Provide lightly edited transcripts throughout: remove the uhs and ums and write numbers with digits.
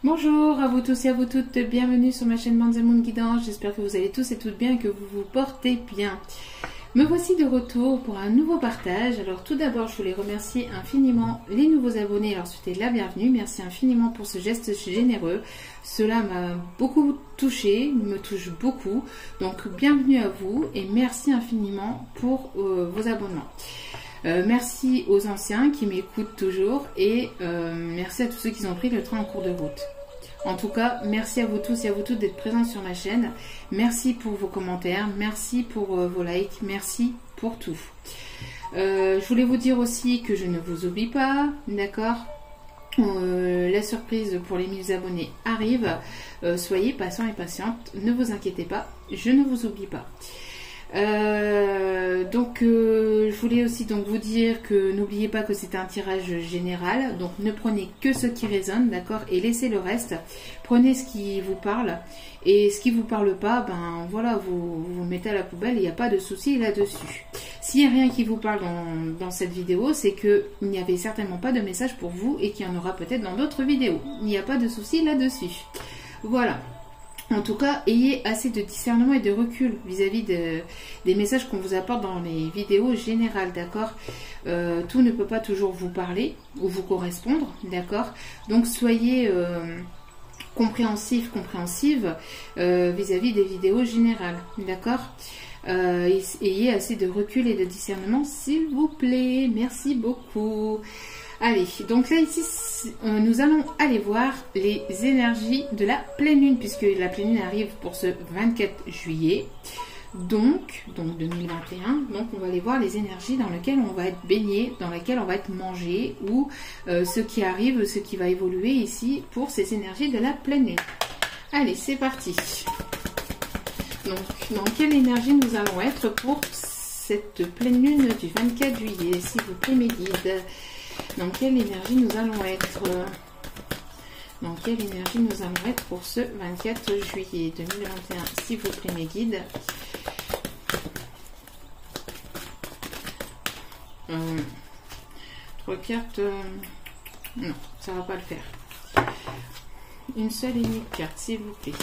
Bonjour à vous tous et à vous toutes, bienvenue sur ma chaîne Manzelmoon Guidance. J'espère que vous allez tous et toutes bien et que vous vous portez bien. Me voici de retour pour un nouveau partage. Alors tout d'abord, je voulais remercier infiniment les nouveaux abonnés et leur souhaiter la bienvenue. Merci infiniment pour ce geste généreux. Cela m'a beaucoup touché, me touche beaucoup. Donc bienvenue à vous et merci infiniment pour vos abonnements. Merci aux anciens qui m'écoutent toujours et merci à tous ceux qui ont pris le train en cours de route. En tout cas, merci à vous tous et à vous toutes d'être présents sur ma chaîne. Merci pour vos commentaires, merci pour vos likes, merci pour tout. Je voulais vous dire aussi que je ne vous oublie pas, d'accord? La surprise pour les 1000 abonnés arrive. Soyez patients et patientes, ne vous inquiétez pas, je ne vous oublie pas. Je voulais aussi vous dire que n'oubliez pas que c'est un tirage général, donc ne prenez que ce qui résonne, d'accord, et laissez le reste. Prenez ce qui vous parle et ce qui vous parle pas, ben voilà, vous mettez à la poubelle, il n'y a pas de souci là-dessus. S'il n'y a rien qui vous parle dans cette vidéo, c'est que il n'y avait certainement pas de message pour vous et qu'il y en aura peut-être dans d'autres vidéos. Il n'y a pas de souci là-dessus. Voilà. En tout cas, ayez assez de discernement et de recul vis-à-vis des messages qu'on vous apporte dans les vidéos générales, d'accord? Tout ne peut pas toujours vous parler ou vous correspondre, d'accord? Donc soyez compréhensif, compréhensive vis-à-vis des vidéos générales, d'accord? Ayez assez de recul et de discernement, s'il vous plaît. Merci beaucoup. Allez, donc là ici, nous allons aller voir les énergies de la pleine lune, puisque la pleine lune arrive pour ce 24 juillet, donc 2021. Donc on va aller voir les énergies dans lesquelles on va être baigné, dans lesquelles on va être mangé, ou ce qui arrive, ce qui va évoluer ici pour ces énergies de la pleine lune. Allez, c'est parti. Donc, dans quelle énergie nous allons être pour cette pleine lune du 24 juillet, s'il vous plaît mes guides? Dans quelle énergie nous allons être? Dans quelle énergie nous allons être pour ce 24 juillet 2021, s'il vous plaît mes guides? Trois cartes. Non, ça va pas le faire. Une seule et unique carte, s'il vous plaît.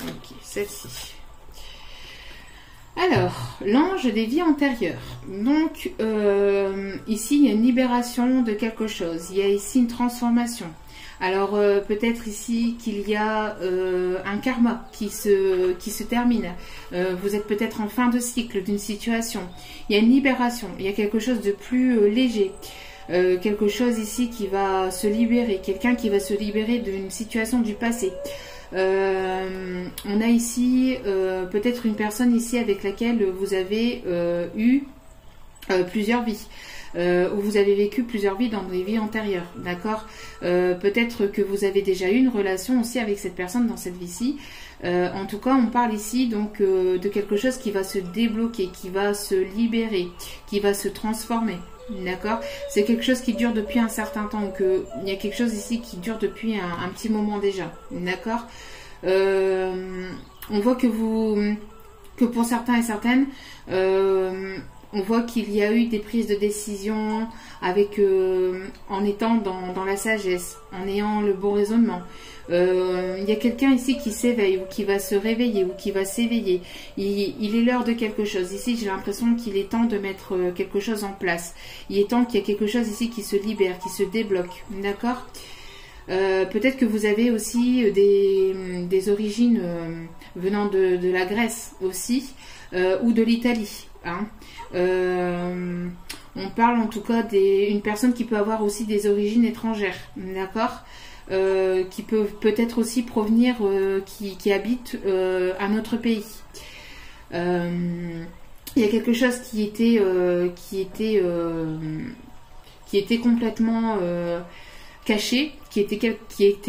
Ok, celle-ci. Alors, l'ange des vies antérieures. Donc, ici, il y a une libération de quelque chose. Il y a ici une transformation. Alors, peut-être ici qu'il y a un karma qui se termine. Vous êtes peut-être en fin de cycle d'une situation. Il y a une libération. Il y a quelque chose de plus léger. Quelque chose ici qui va se libérer. Quelqu'un qui va se libérer d'une situation du passé. On a ici peut-être une personne ici avec laquelle vous avez eu plusieurs vies, où vous avez vécu plusieurs vies dans des vies antérieures, d'accord? Peut-être que vous avez déjà eu une relation aussi avec cette personne dans cette vie-ci. En tout cas, on parle ici donc de quelque chose qui va se débloquer, qui va se libérer, qui va se transformer. D'accord, c'est quelque chose qui dure depuis un certain temps, il y a quelque chose ici qui dure depuis un petit moment déjà, d'accord. On voit que pour certains et certaines, on voit qu'il y a eu des prises de décision avec, en étant dans la sagesse, en ayant le bon raisonnement. Il y a quelqu'un ici qui s'éveille ou qui va se réveiller ou qui va s'éveiller. Il est l'heure de quelque chose. Ici, j'ai l'impression qu'il est temps de mettre quelque chose en place. Il est temps qu'il y ait quelque chose ici qui se libère, qui se débloque. D'accord? Peut-être que vous avez aussi des origines venant de la Grèce aussi, ou de l'Italie. Hein. On parle en tout cas d'une personne qui peut avoir aussi des origines étrangères. D'accord? Qui peuvent peut-être aussi provenir, qui habitent à notre pays. Il y a quelque chose qui était complètement caché, qui était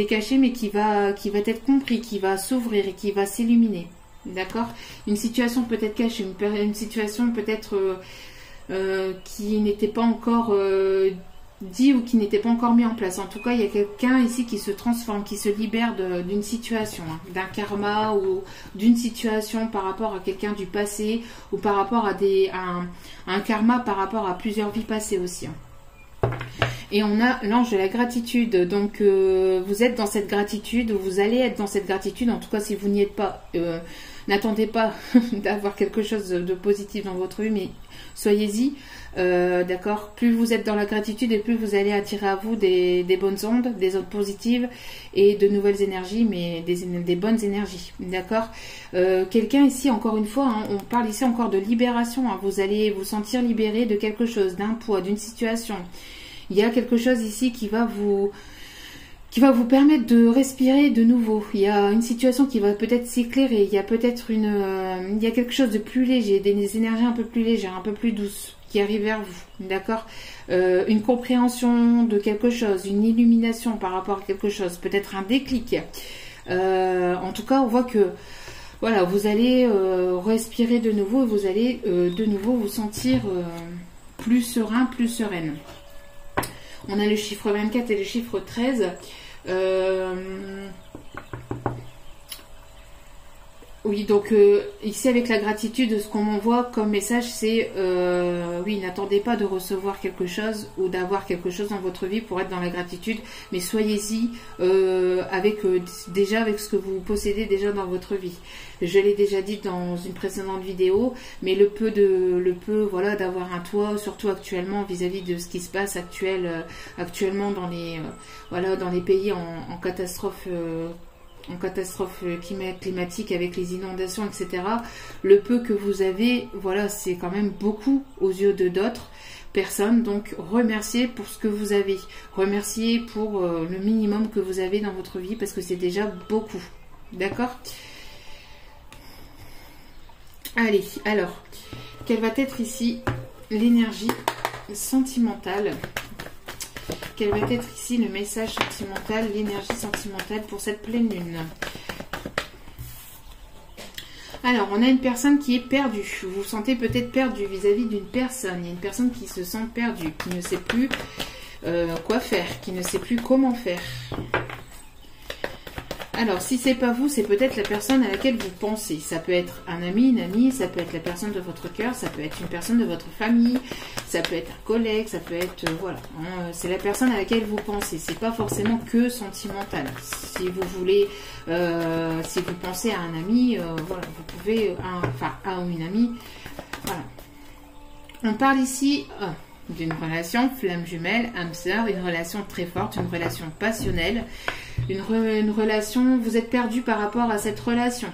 caché, mais qui va être compris, qui va s'ouvrir et qui va s'illuminer. D'accord? Une situation peut-être cachée, une situation peut-être qui n'était pas encore dit ou qui n'était pas encore mis en place. En tout cas, il y a quelqu'un ici qui se transforme, qui se libère d'une situation, hein, d'un karma ou d'une situation par rapport à quelqu'un du passé ou par rapport à un karma par rapport à plusieurs vies passées aussi. Hein. Et on a l'ange de la gratitude. Donc, vous êtes dans cette gratitude, vous allez être dans cette gratitude. En tout cas, si vous n'y êtes pas, n'attendez pas d'avoir quelque chose de positif dans votre vie, mais soyez-y. D'accord. Plus vous êtes dans la gratitude et plus vous allez attirer à vous des bonnes ondes, des ondes positives et de nouvelles énergies, mais des bonnes énergies. D'accord. Quelqu'un ici, encore une fois, hein, on parle ici encore de libération. Hein, vous allez vous sentir libéré de quelque chose, d'un poids, d'une situation. Il y a quelque chose ici qui va vous permettre de respirer de nouveau. Il y a une situation qui va peut-être s'éclairer. Il y a peut-être il y a quelque chose de plus léger, des énergies un peu plus légères, un peu plus douces qui arrivent vers vous. D'accord. Une compréhension de quelque chose, une illumination par rapport à quelque chose, peut-être un déclic. En tout cas, on voit que voilà, vous allez respirer de nouveau et vous allez de nouveau vous sentir plus serein, plus sereine. On a le chiffre 24 et le chiffre 13. Oui, donc ici avec la gratitude, ce qu'on m'envoie comme message, c'est oui, n'attendez pas de recevoir quelque chose ou d'avoir quelque chose dans votre vie pour être dans la gratitude, mais soyez-y déjà avec ce que vous possédez déjà dans votre vie. Je l'ai déjà dit dans une précédente vidéo, mais le peu voilà, d'avoir un toit, surtout actuellement vis-à-vis de ce qui se passe actuellement dans les pays en catastrophe. En catastrophe climatique avec les inondations, etc. Le peu que vous avez, voilà, c'est quand même beaucoup aux yeux de d'autres personnes. Donc, remerciez pour ce que vous avez. Remerciez pour le minimum que vous avez dans votre vie parce que c'est déjà beaucoup. D'accord ? Allez, alors, quelle va être ici l'énergie sentimentale ? Quel va être ici le message sentimental, l'énergie sentimentale pour cette pleine lune? Alors, on a une personne qui est perdue. Vous vous sentez peut-être perdu vis-à-vis d'une personne. Il y a une personne qui se sent perdue, qui ne sait plus quoi faire, qui ne sait plus comment faire. Alors, si c'est pas vous, c'est peut-être la personne à laquelle vous pensez. Ça peut être un ami, une amie, ça peut être la personne de votre cœur, ça peut être une personne de votre famille, ça peut être un collègue, ça peut être... voilà, hein, c'est la personne à laquelle vous pensez. C'est pas forcément que sentimental. Si vous voulez... si vous pensez à un ami, voilà, vous pouvez... à une amie, voilà. On parle ici... d'une relation flamme jumelle, âme sœur, une relation très forte, une relation passionnelle, une relation, vous êtes perdu par rapport à cette relation.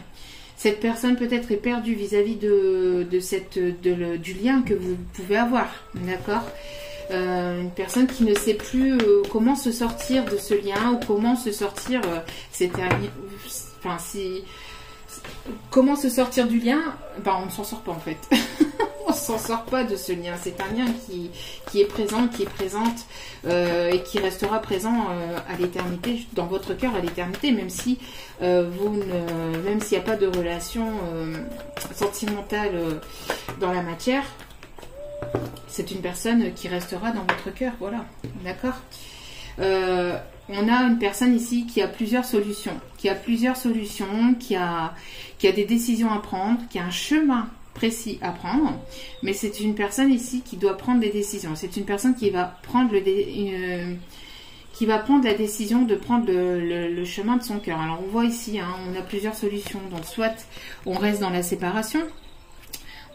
Cette personne peut-être est perdue vis-à-vis du lien que vous pouvez avoir, d'accord ? Une personne qui ne sait plus comment se sortir de ce lien ou comment se sortir, comment se sortir du lien, on ne s'en sort pas en fait. On ne s'en sort pas de ce lien. C'est un lien qui est présent, qui est présente et qui restera présent à l'éternité, dans votre cœur à l'éternité, même si même s'il n'y a pas de relation sentimentale dans la matière, c'est une personne qui restera dans votre cœur. Voilà, d'accord. On a une personne ici qui a plusieurs solutions, qui a des décisions à prendre, qui a un chemin précis à prendre, mais c'est une personne ici qui doit prendre des décisions. C'est une personne qui va prendre la décision de prendre le chemin de son cœur. Alors on voit ici, hein, on a plusieurs solutions. Donc soit on reste dans la séparation,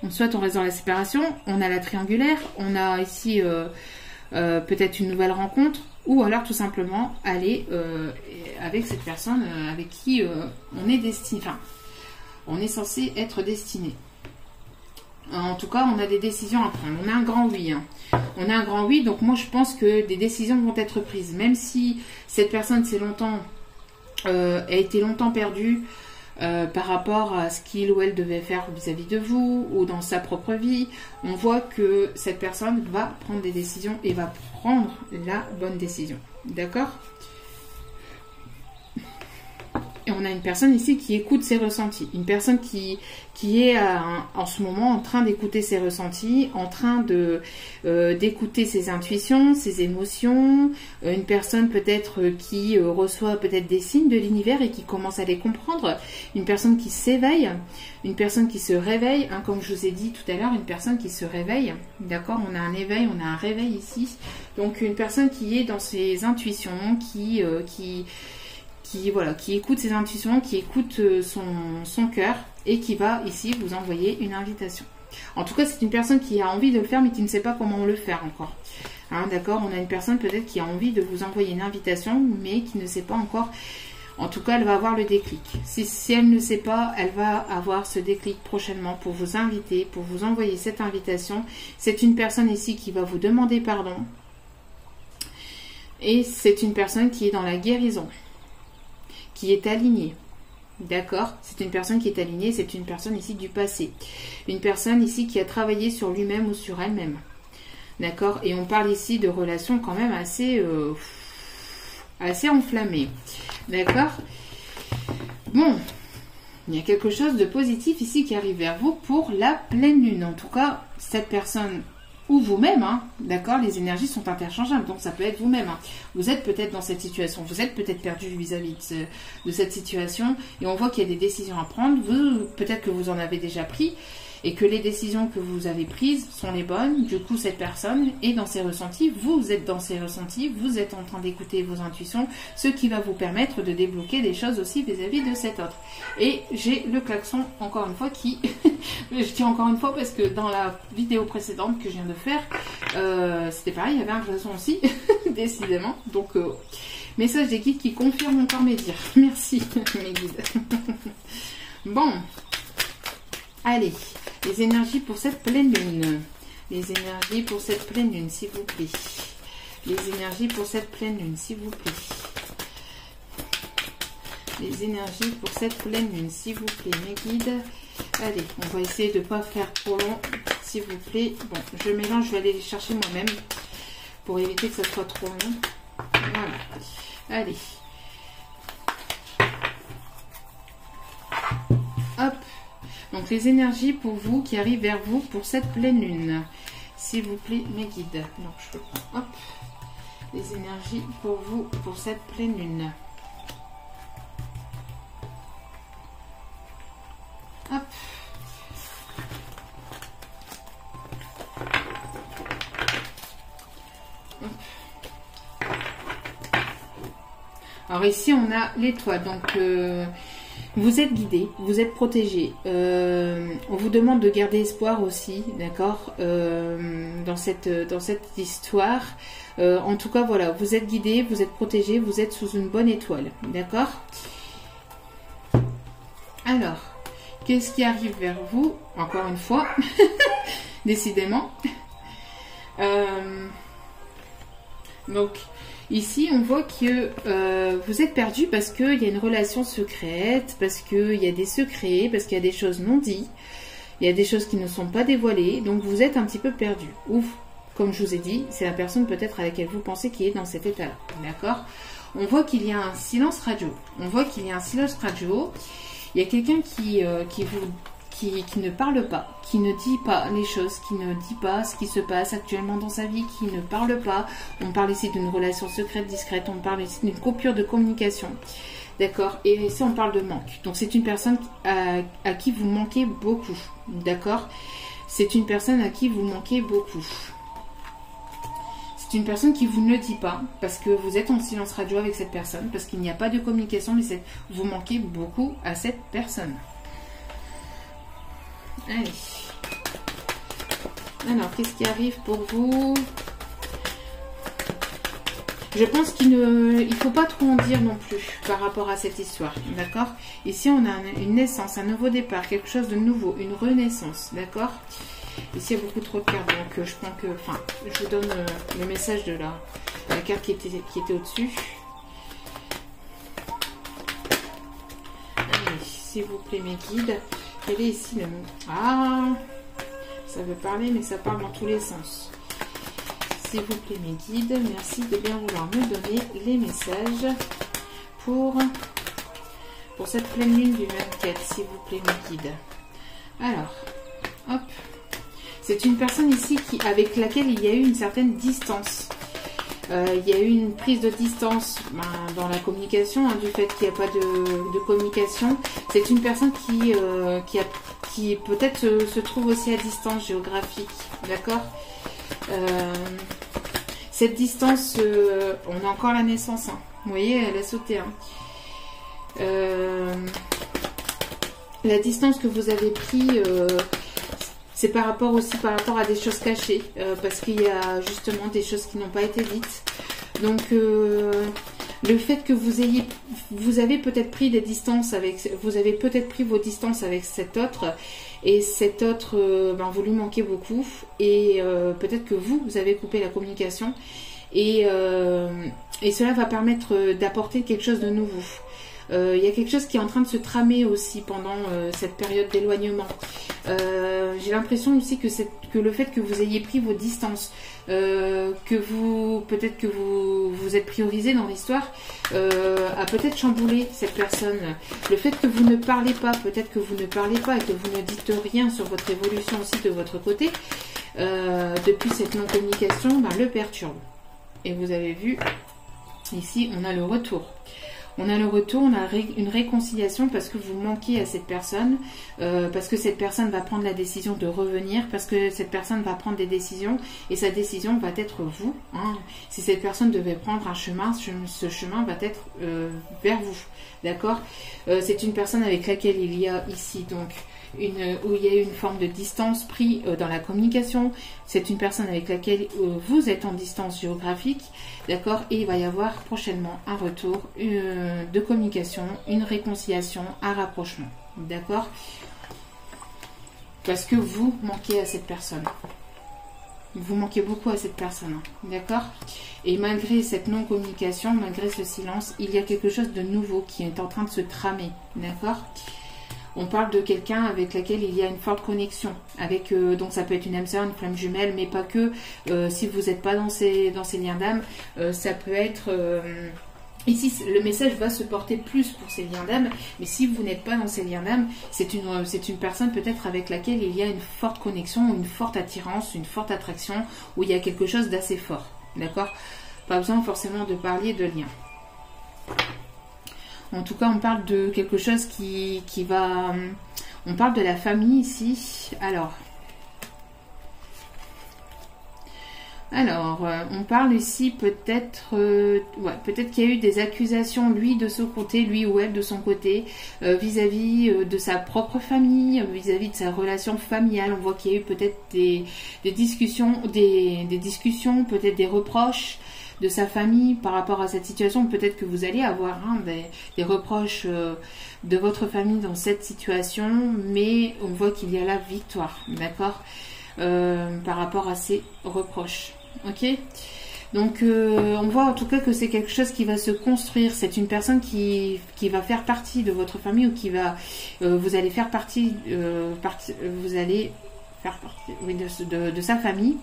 on a la triangulaire, on a ici peut-être une nouvelle rencontre, ou alors tout simplement aller avec cette personne avec qui on est destiné, on est censé être destiné. En tout cas, on a des décisions à prendre. On a un grand oui. Hein. On a un grand oui, donc moi je pense que des décisions vont être prises. Même si cette personne a été longtemps perdue par rapport à ce qu'il ou elle devait faire vis-à-vis de vous ou dans sa propre vie, on voit que cette personne va prendre des décisions et va prendre la bonne décision. D'accord ? Et on on a une personne ici qui écoute ses ressentis. Une personne qui est en ce moment en train d'écouter ses ressentis, en train d'écouter ses intuitions, ses émotions. Une personne peut-être qui reçoit peut-être des signes de l'univers et qui commence à les comprendre. Une personne qui s'éveille, une personne qui se réveille. Hein, comme je vous ai dit tout à l'heure, une personne qui se réveille. D'accord, on a un éveil, on a un réveil ici. Donc une personne qui est dans ses intuitions, qui écoute ses intuitions, qui écoute son cœur et qui va ici vous envoyer une invitation. En tout cas, c'est une personne qui a envie de le faire mais qui ne sait pas comment le faire encore. Hein, d'accord, on a une personne peut-être qui a envie de vous envoyer une invitation mais qui ne sait pas encore. En tout cas, elle va avoir le déclic. Si elle ne sait pas, elle va avoir ce déclic prochainement pour vous inviter, pour vous envoyer cette invitation. C'est une personne ici qui va vous demander pardon. Et c'est une personne qui est dans la guérison, qui est alignée. D'accord? C'est une personne qui est alignée, c'est une personne ici du passé. Une personne ici qui a travaillé sur lui-même ou sur elle-même. D'accord? Et on parle ici de relations quand même assez enflammées. D'accord? Bon, il y a quelque chose de positif ici qui arrive vers vous pour la pleine lune. En tout cas, cette personne ou vous-même, hein, d'accord, les énergies sont interchangeables, donc ça peut être vous-même. Hein. Vous êtes peut-être dans cette situation, vous êtes peut-être perdu vis-à-vis de cette situation, et on voit qu'il y a des décisions à prendre, peut-être que vous en avez déjà pris, et que les décisions que vous avez prises sont les bonnes. Du coup, cette personne est dans ses ressentis, vous êtes dans ses ressentis, vous êtes en train d'écouter vos intuitions, ce qui va vous permettre de débloquer des choses aussi vis-à-vis de cet autre. Et j'ai le klaxon, encore une fois, qui... je dis encore une fois parce que dans la vidéo précédente que je viens de faire, c'était pareil, il y avait un klaxon aussi, décidément. Donc, message des guides qui confirment encore mes dires. Merci, mes guides. Bon, allez. Les énergies pour cette pleine lune. Les énergies pour cette pleine lune, s'il vous plaît. Les énergies pour cette pleine lune, s'il vous plaît. Les énergies pour cette pleine lune, s'il vous plaît, mes guides. Allez, on va essayer de ne pas faire trop long, s'il vous plaît. Bon, je mélange, je vais aller les chercher moi-même pour éviter que ça soit trop long. Voilà. Allez. Hop. Donc, les énergies pour vous qui arrivent vers vous pour cette pleine lune. S'il vous plaît, mes guides. Donc, je prends, hop, les énergies pour vous pour cette pleine lune. Hop. Hop. Alors, ici, on a l'étoile. Donc, vous êtes guidé, vous êtes protégé. On vous demande de garder espoir aussi, d'accord, dans cette histoire. En tout cas, voilà, vous êtes guidé, vous êtes protégé, vous êtes sous une bonne étoile, d'accord. Alors, qu'est-ce qui arrive vers vous? Encore une fois, décidément. Donc, ici, on voit que vous êtes perdu parce qu'il y a une relation secrète, parce qu'il y a des secrets, parce qu'il y a des choses non dites, il y a des choses qui ne sont pas dévoilées, donc vous êtes un petit peu perdu. Ouf, comme je vous ai dit, c'est la personne peut-être à laquelle vous pensez qui est dans cet état-là, d'accord? On voit qu'il y a un silence radio. On voit qu'il y a un silence radio. Il y a quelqu'un qui ne parle pas, qui ne dit pas les choses, qui ne dit pas ce qui se passe actuellement dans sa vie, qui ne parle pas. On parle ici d'une relation secrète, discrète, on parle ici d'une coupure de communication. D'accord? Et ici, on parle de manque. Donc, c'est une personne à qui vous manquez beaucoup. D'accord? C'est une personne à qui vous manquez beaucoup. C'est une personne qui vous ne le dit pas, parce que vous êtes en silence radio avec cette personne, parce qu'il n'y a pas de communication, mais vous manquez beaucoup à cette personne. Allez. Alors, qu'est-ce qui arrive pour vous? Je pense qu'il ne faut pas trop en dire non plus par rapport à cette histoire, d'accord? Ici, on a une naissance, un nouveau départ, quelque chose de nouveau, une renaissance, d'accord? Ici, il y a beaucoup trop de cartes, donc je pense que... Enfin, je vous donne le message de la carte qui était au-dessus. Allez, s'il vous plaît, mes guides. Quel est ici le mot? Ah, ça veut parler, mais ça parle dans tous les sens. S'il vous plaît, mes guides, merci de bien vouloir me donner les messages pour pour cette pleine lune du 24, s'il vous plaît, mes guides. Alors, hop. C'est une personne ici avec laquelle il y a eu une certaine distance. Il y a eu une prise de distance dans la communication, du fait qu'il n'y a pas de communication. C'est une personne qui peut-être se trouve aussi à distance géographique, d'accord. Cette distance, on a encore la naissance, hein. Vous voyez, elle a sauté. Hein. La distance que vous avez prise, c'est par rapport à des choses cachées, parce qu'il y a justement des choses qui n'ont pas été dites. Donc, le fait que vous avez peut-être pris des distances vous avez peut-être pris vos distances avec cet autre, et cet autre, vous lui manquez beaucoup, et peut-être que vous avez coupé la communication, et cela va permettre d'apporter quelque chose de nouveau. Il y a quelque chose qui est en train de se tramer aussi pendant cette période d'éloignement. J'ai l'impression aussi que le fait que vous ayez pris vos distances, peut-être que vous êtes priorisé dans l'histoire, a peut-être chamboulé cette personne. Le fait que vous ne parlez pas, peut-être que vous ne parlez pas et que vous ne dites rien sur votre évolution aussi de votre côté, depuis cette non-communication, le perturbe. Et vous avez vu, ici, on a le retour. On a le retour, on a une réconciliation parce que vous manquez à cette personne, parce que cette personne va prendre la décision de revenir, parce que cette personne va prendre des décisions, et sa décision va être vous. Hein. Si cette personne devait prendre un chemin, ce chemin va être vers vous. D'accord. C'est une personne avec laquelle il y a ici donc où il y a une forme de distance prise dans la communication. C'est une personne avec laquelle vous êtes en distance géographique, d'accord, et il va y avoir prochainement un retour de communication, une réconciliation, un rapprochement, d'accord, parce que vous manquez à cette personne. Vous manquez beaucoup à cette personne, d'accord. Et malgré cette non-communication, malgré ce silence, il y a quelque chose de nouveau qui est en train de se tramer, d'accord. On parle de quelqu'un avec laquelle il y a une forte connexion. Donc ça peut être une âme sœur, une flamme jumelle, mais pas que. Si vous n'êtes pas dans ces liens d'âme, ça peut être... Ici, le message va se porter plus pour ces liens d'âme, mais si vous n'êtes pas dans ces liens d'âme, c'est une personne peut-être avec laquelle il y a une forte connexion, une forte attirance, une forte attraction, où il y a quelque chose d'assez fort. D'accord? Pas besoin forcément de parler de lien. En tout cas, on parle de quelque chose qui va... On parle de la famille ici. Alors, on parle ici peut-être peut-être qu'il y a eu des accusations, lui de son côté, lui ou elle de son côté, vis-à-vis de sa propre famille, vis-à-vis de sa relation familiale. On voit qu'il y a eu peut-être des discussions, peut-être des reproches de sa famille par rapport à cette situation. Peut-être que vous allez avoir des reproches de votre famille dans cette situation, mais on voit qu'il y a la victoire, d'accord, par rapport à ces reproches. Ok, donc on voit en tout cas que c'est quelque chose qui va se construire. C'est une personne qui va faire partie de votre famille, ou qui va vous allez faire partie vous allez faire partie, oui, de sa famille.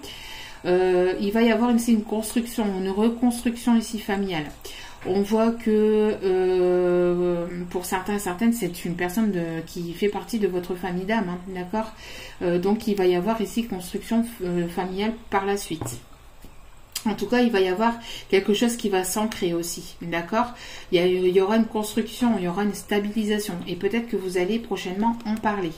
Il va y avoir ici une construction, une reconstruction ici familiale. On voit que pour certains et certaines, c'est une personne qui fait partie de votre famille d'âme, hein, d'accord. Donc il va y avoir ici construction familiale par la suite. En tout cas, il va y avoir quelque chose qui va s'ancrer aussi, d'accord. Il y aura une construction, il y aura une stabilisation, et peut-être que vous allez prochainement en parler.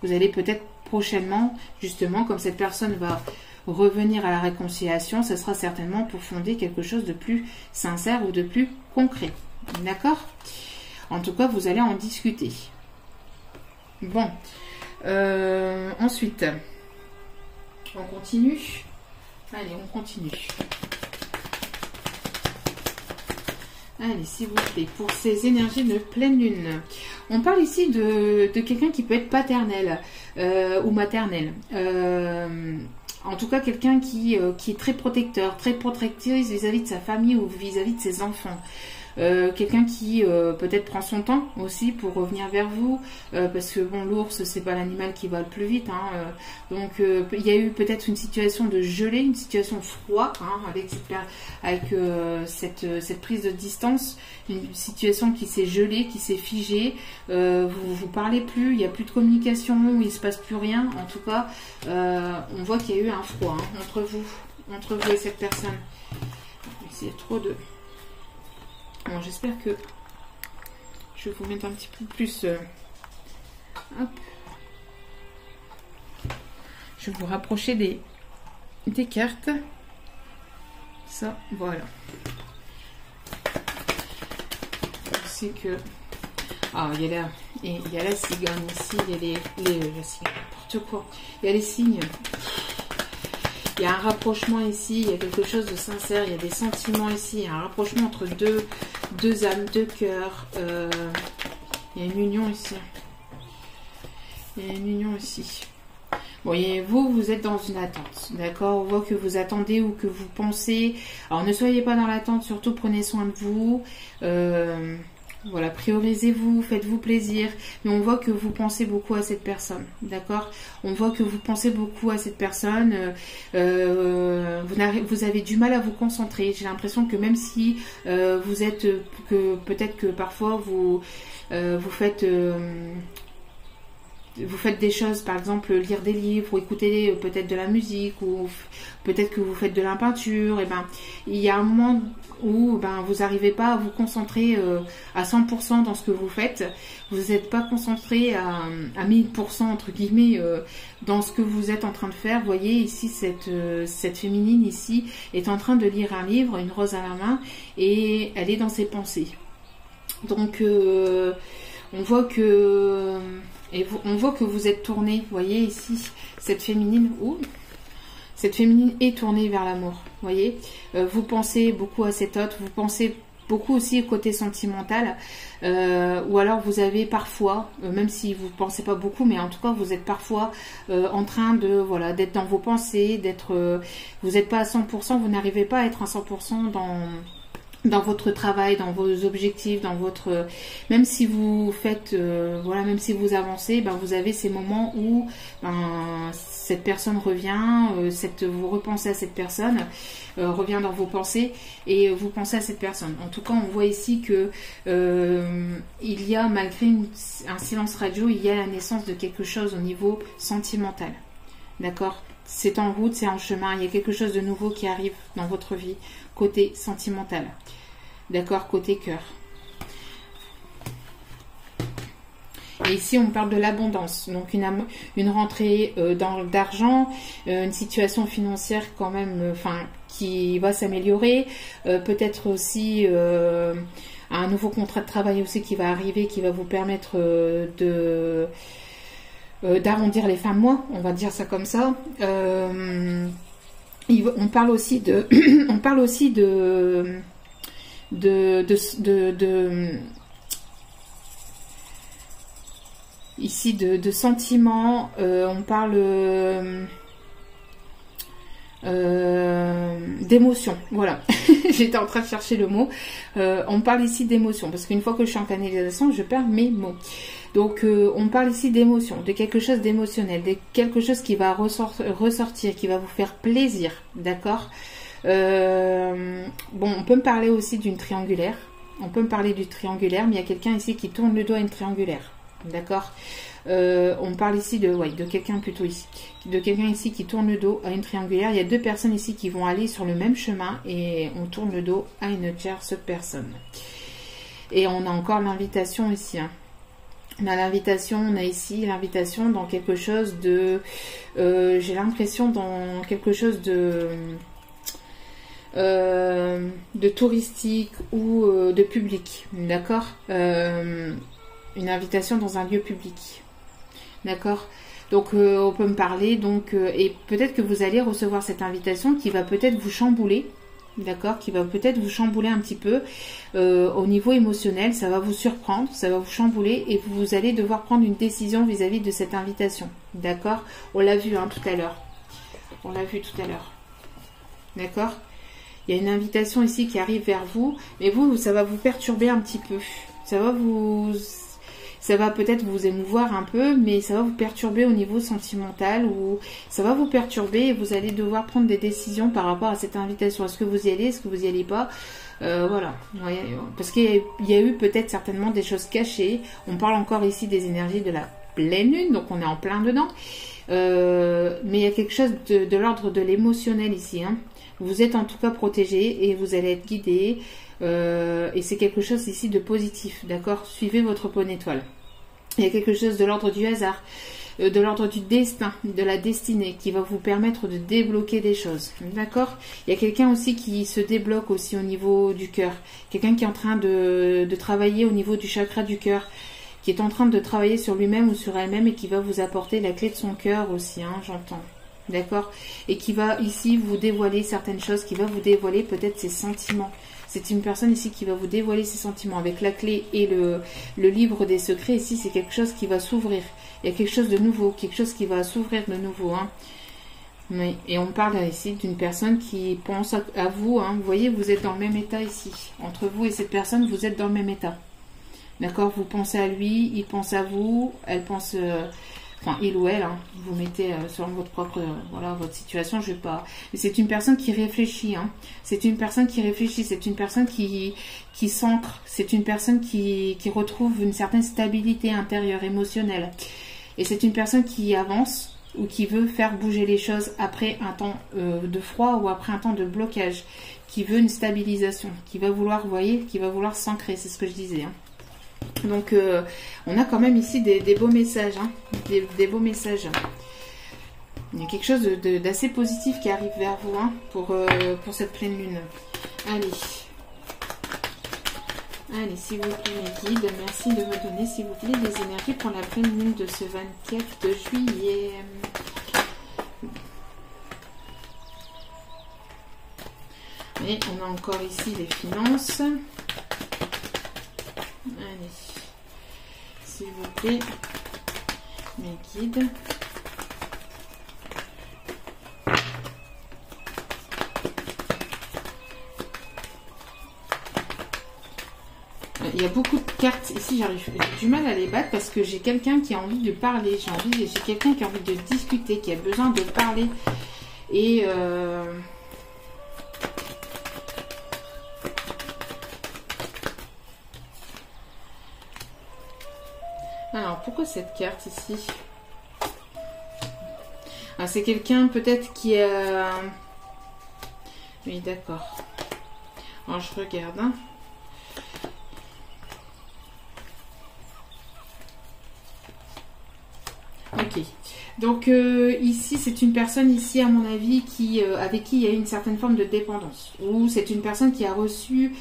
Vous allez peut-être prochainement, justement, comme cette personne va revenir à la réconciliation, ce sera certainement pour fonder quelque chose de plus sincère ou de plus concret, d'accord. En tout cas, vous allez en discuter. Bon, ensuite, on continue. Allez, on continue. Allez, s'il vous plaît, pour ces énergies de pleine lune. On parle ici de quelqu'un qui peut être paternel ou maternel. En tout cas, quelqu'un qui est très protecteur, très protectrice vis-à-vis de sa famille ou vis-à-vis de ses enfants. quelqu'un qui peut-être prend son temps aussi pour revenir vers vous, parce que bon, l'ours c'est pas l'animal qui va le plus vite, hein, donc il y a eu peut-être une situation de gelée, une situation froide, hein, avec cette prise de distance, une situation qui s'est gelée, qui s'est figée, vous parlez plus, il n'y a plus de communication, il se passe plus rien, en tout cas on voit qu'il y a eu un froid, hein, entre vous et cette personne. Il y a trop de... Bon, j'espère que je vais vous mettre un petit peu plus... Hop. Je vais vous rapprocher des cartes. Ça, voilà. C'est que... Ah, il y a la cigogne ici, il y a la cigogne, n'importe quoi. Il y a les signes. Il y a un rapprochement ici, il y a quelque chose de sincère, il y a des sentiments ici, il y a un rapprochement entre deux âmes, deux cœurs. Il y a une union ici. Il y a une union ici. Bon, et vous êtes dans une attente, d'accord? On voit que vous attendez ou que vous pensez. Alors, ne soyez pas dans l'attente, surtout prenez soin de vous. Voilà, priorisez-vous, faites-vous plaisir. Mais on voit que vous pensez beaucoup à cette personne, d'accord? On voit que vous pensez beaucoup à cette personne. Vous avez du mal à vous concentrer. J'ai l'impression que même si vous êtes... peut-être que parfois vous faites... vous faites des choses, par exemple lire des livres ou écouter peut-être de la musique ou peut-être que vous faites de la peinture, et ben il y a un moment où vous n'arrivez pas à vous concentrer à 100% dans ce que vous faites, vous n'êtes pas concentré à 1000% entre guillemets dans ce que vous êtes en train de faire. Vous voyez ici cette féminine ici est en train de lire un livre, une rose à la main, et elle est dans ses pensées. Donc on voit que vous êtes tourné, vous voyez ici, cette féminine, cette féminine est tournée vers l'amour, vous voyez. Vous pensez beaucoup à cet autre, vous pensez beaucoup aussi au côté sentimental, ou alors vous avez parfois, même si vous ne pensez pas beaucoup, mais en tout cas vous êtes parfois en train de, voilà, d'être dans vos pensées, vous n'êtes pas à 100%, vous n'arrivez pas à être à 100% dans votre travail, dans vos objectifs, dans votre... Même si vous faites... voilà, même si vous avancez, vous avez ces moments où cette personne revient, vous repensez à cette personne, revient dans vos pensées et vous pensez à cette personne. En tout cas, on voit ici que il y a, malgré un silence radio, il y a la naissance de quelque chose au niveau sentimental. D'accord ? C'est en route, c'est en chemin, il y a quelque chose de nouveau qui arrive dans votre vie, côté sentimental. D'accord, côté cœur. Et ici, on parle de l'abondance. Donc, une rentrée d'argent, une situation financière quand même, qui va s'améliorer. Peut-être aussi un nouveau contrat de travail aussi qui va arriver, qui va vous permettre d'arrondir les fins de mois, on va dire ça comme ça. On parle aussi de ici de sentiments. On parle d'émotions, voilà. J'étais en train de chercher le mot. On parle ici d'émotions, parce qu'une fois que je suis en canalisation, je perds mes mots. Donc on parle ici d'émotions, de quelque chose d'émotionnel, de quelque chose qui va ressortir, qui va vous faire plaisir, d'accord. Bon, on peut me parler aussi d'une triangulaire. On peut me parler du triangulaire, mais il y a quelqu'un ici qui tourne le dos à une triangulaire, d'accord. On parle ici de quelqu'un plutôt ici, de quelqu'un ici qui tourne le dos à une triangulaire. Il y a deux personnes ici qui vont aller sur le même chemin et on tourne le dos à une tierce personne. Et on a encore l'invitation ici, hein. On a l'invitation, on a ici l'invitation dans quelque chose de... j'ai l'impression dans quelque chose de touristique ou de public, d'accord. Une invitation dans un lieu public, d'accord. Donc on peut me parler, donc et peut-être que vous allez recevoir cette invitation qui va peut-être vous chambouler, d'accord, qui va peut-être vous chambouler un petit peu au niveau émotionnel. Ça va vous surprendre, ça va vous chambouler et vous allez devoir prendre une décision vis-à-vis de cette invitation, d'accord. On l'a vu tout à l'heure, d'accord. Il y a une invitation ici qui arrive vers vous, mais vous, ça va vous perturber un petit peu. Ça va peut-être vous émouvoir un peu, mais ça va vous perturber au niveau sentimental, ou ça va vous perturber et vous allez devoir prendre des décisions par rapport à cette invitation. Est-ce que vous y allez, est-ce que vous y allez pas? Voilà, parce qu'il y a eu peut-être certainement des choses cachées. On parle encore ici des énergies de la pleine lune, donc on est en plein dedans. Mais il y a quelque chose de l'ordre de l'émotionnel ici. Hein. Vous êtes en tout cas protégé et vous allez être guidé. Et c'est quelque chose ici de positif, d'accord? Suivez votre bonne étoile. Il y a quelque chose de l'ordre du hasard, de l'ordre du destin, de la destinée, qui va vous permettre de débloquer des choses, d'accord? Il y a quelqu'un aussi qui se débloque aussi au niveau du cœur, quelqu'un qui est en train de travailler au niveau du chakra du cœur, qui est en train de travailler sur lui-même ou sur elle-même et qui va vous apporter la clé de son cœur aussi, hein, j'entends. D'accord? Et qui va ici vous dévoiler certaines choses, qui va vous dévoiler peut-être ses sentiments. C'est une personne ici qui va vous dévoiler ses sentiments. Avec la clé et le livre des secrets, ici, c'est quelque chose qui va s'ouvrir. Il y a quelque chose de nouveau, quelque chose qui va s'ouvrir de nouveau. Hein. Oui. Et on parle ici d'une personne qui pense à vous. Hein. Vous voyez, vous êtes dans le même état ici. Entre vous et cette personne, vous êtes dans le même état. D'accord? Vous pensez à lui, il pense à vous, elle pense... Enfin, il ou elle, hein, vous mettez selon votre propre, voilà, votre situation, je vais pas... Mais c'est une personne qui réfléchit, hein. C'est une personne qui réfléchit, c'est une personne qui s'ancre, c'est une personne qui retrouve une certaine stabilité intérieure, émotionnelle. Et c'est une personne qui avance ou qui veut faire bouger les choses après un temps de froid ou après un temps de blocage, qui veut une stabilisation, qui va vouloir, vous voyez, qui va vouloir s'ancrer, c'est ce que je disais, hein. Donc, on a quand même ici des beaux messages, hein, des beaux messages. Il y a quelque chose d'assez positif qui arrive vers vous, hein, pour cette pleine lune. Allez, s'il vous plaît, mes guides, merci de me donner, s'il vous plaît, des énergies pour la pleine lune de ce 24 juillet. Et on a encore ici les finances. Allez, s'il vous plaît, mes guides. Il y a beaucoup de cartes ici, j'ai du mal à les battre parce que j'ai quelqu'un qui a envie de parler, j'ai quelqu'un qui a envie de discuter, qui a besoin de parler. Et alors, pourquoi cette carte ici? Ah, c'est quelqu'un peut-être qui a... Oui, d'accord. Alors, je regarde. Hein. Ok. Donc, ici, c'est une personne ici, à mon avis, avec qui il y a eu une certaine forme de dépendance. Ou c'est une personne qui a reçu...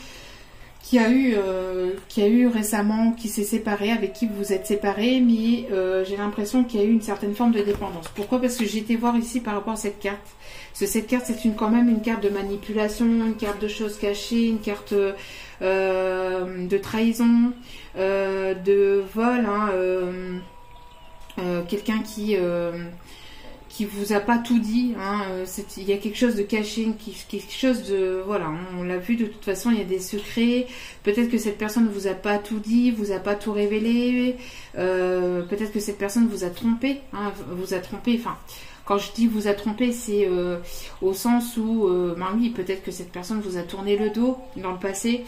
qui a eu récemment, qui s'est séparé, avec qui vous êtes séparés, mais j'ai l'impression qu'il y a eu une certaine forme de dépendance. Pourquoi? Parce que j'ai été voir ici par rapport à cette carte. Parce que cette carte, c'est quand même une carte de manipulation, une carte de choses cachées, une carte de trahison, de vol, hein, quelqu'un qui vous a pas tout dit, hein, il y a quelque chose de caché, quelque chose de... Voilà, on l'a vu de toute façon, il y a des secrets. Peut-être que cette personne ne vous a pas tout dit, vous a pas tout révélé. Peut-être que cette personne vous a trompé, hein, enfin... Quand je dis vous a trompé, c'est au sens où... ben oui, peut-être que cette personne vous a tourné le dos dans le passé.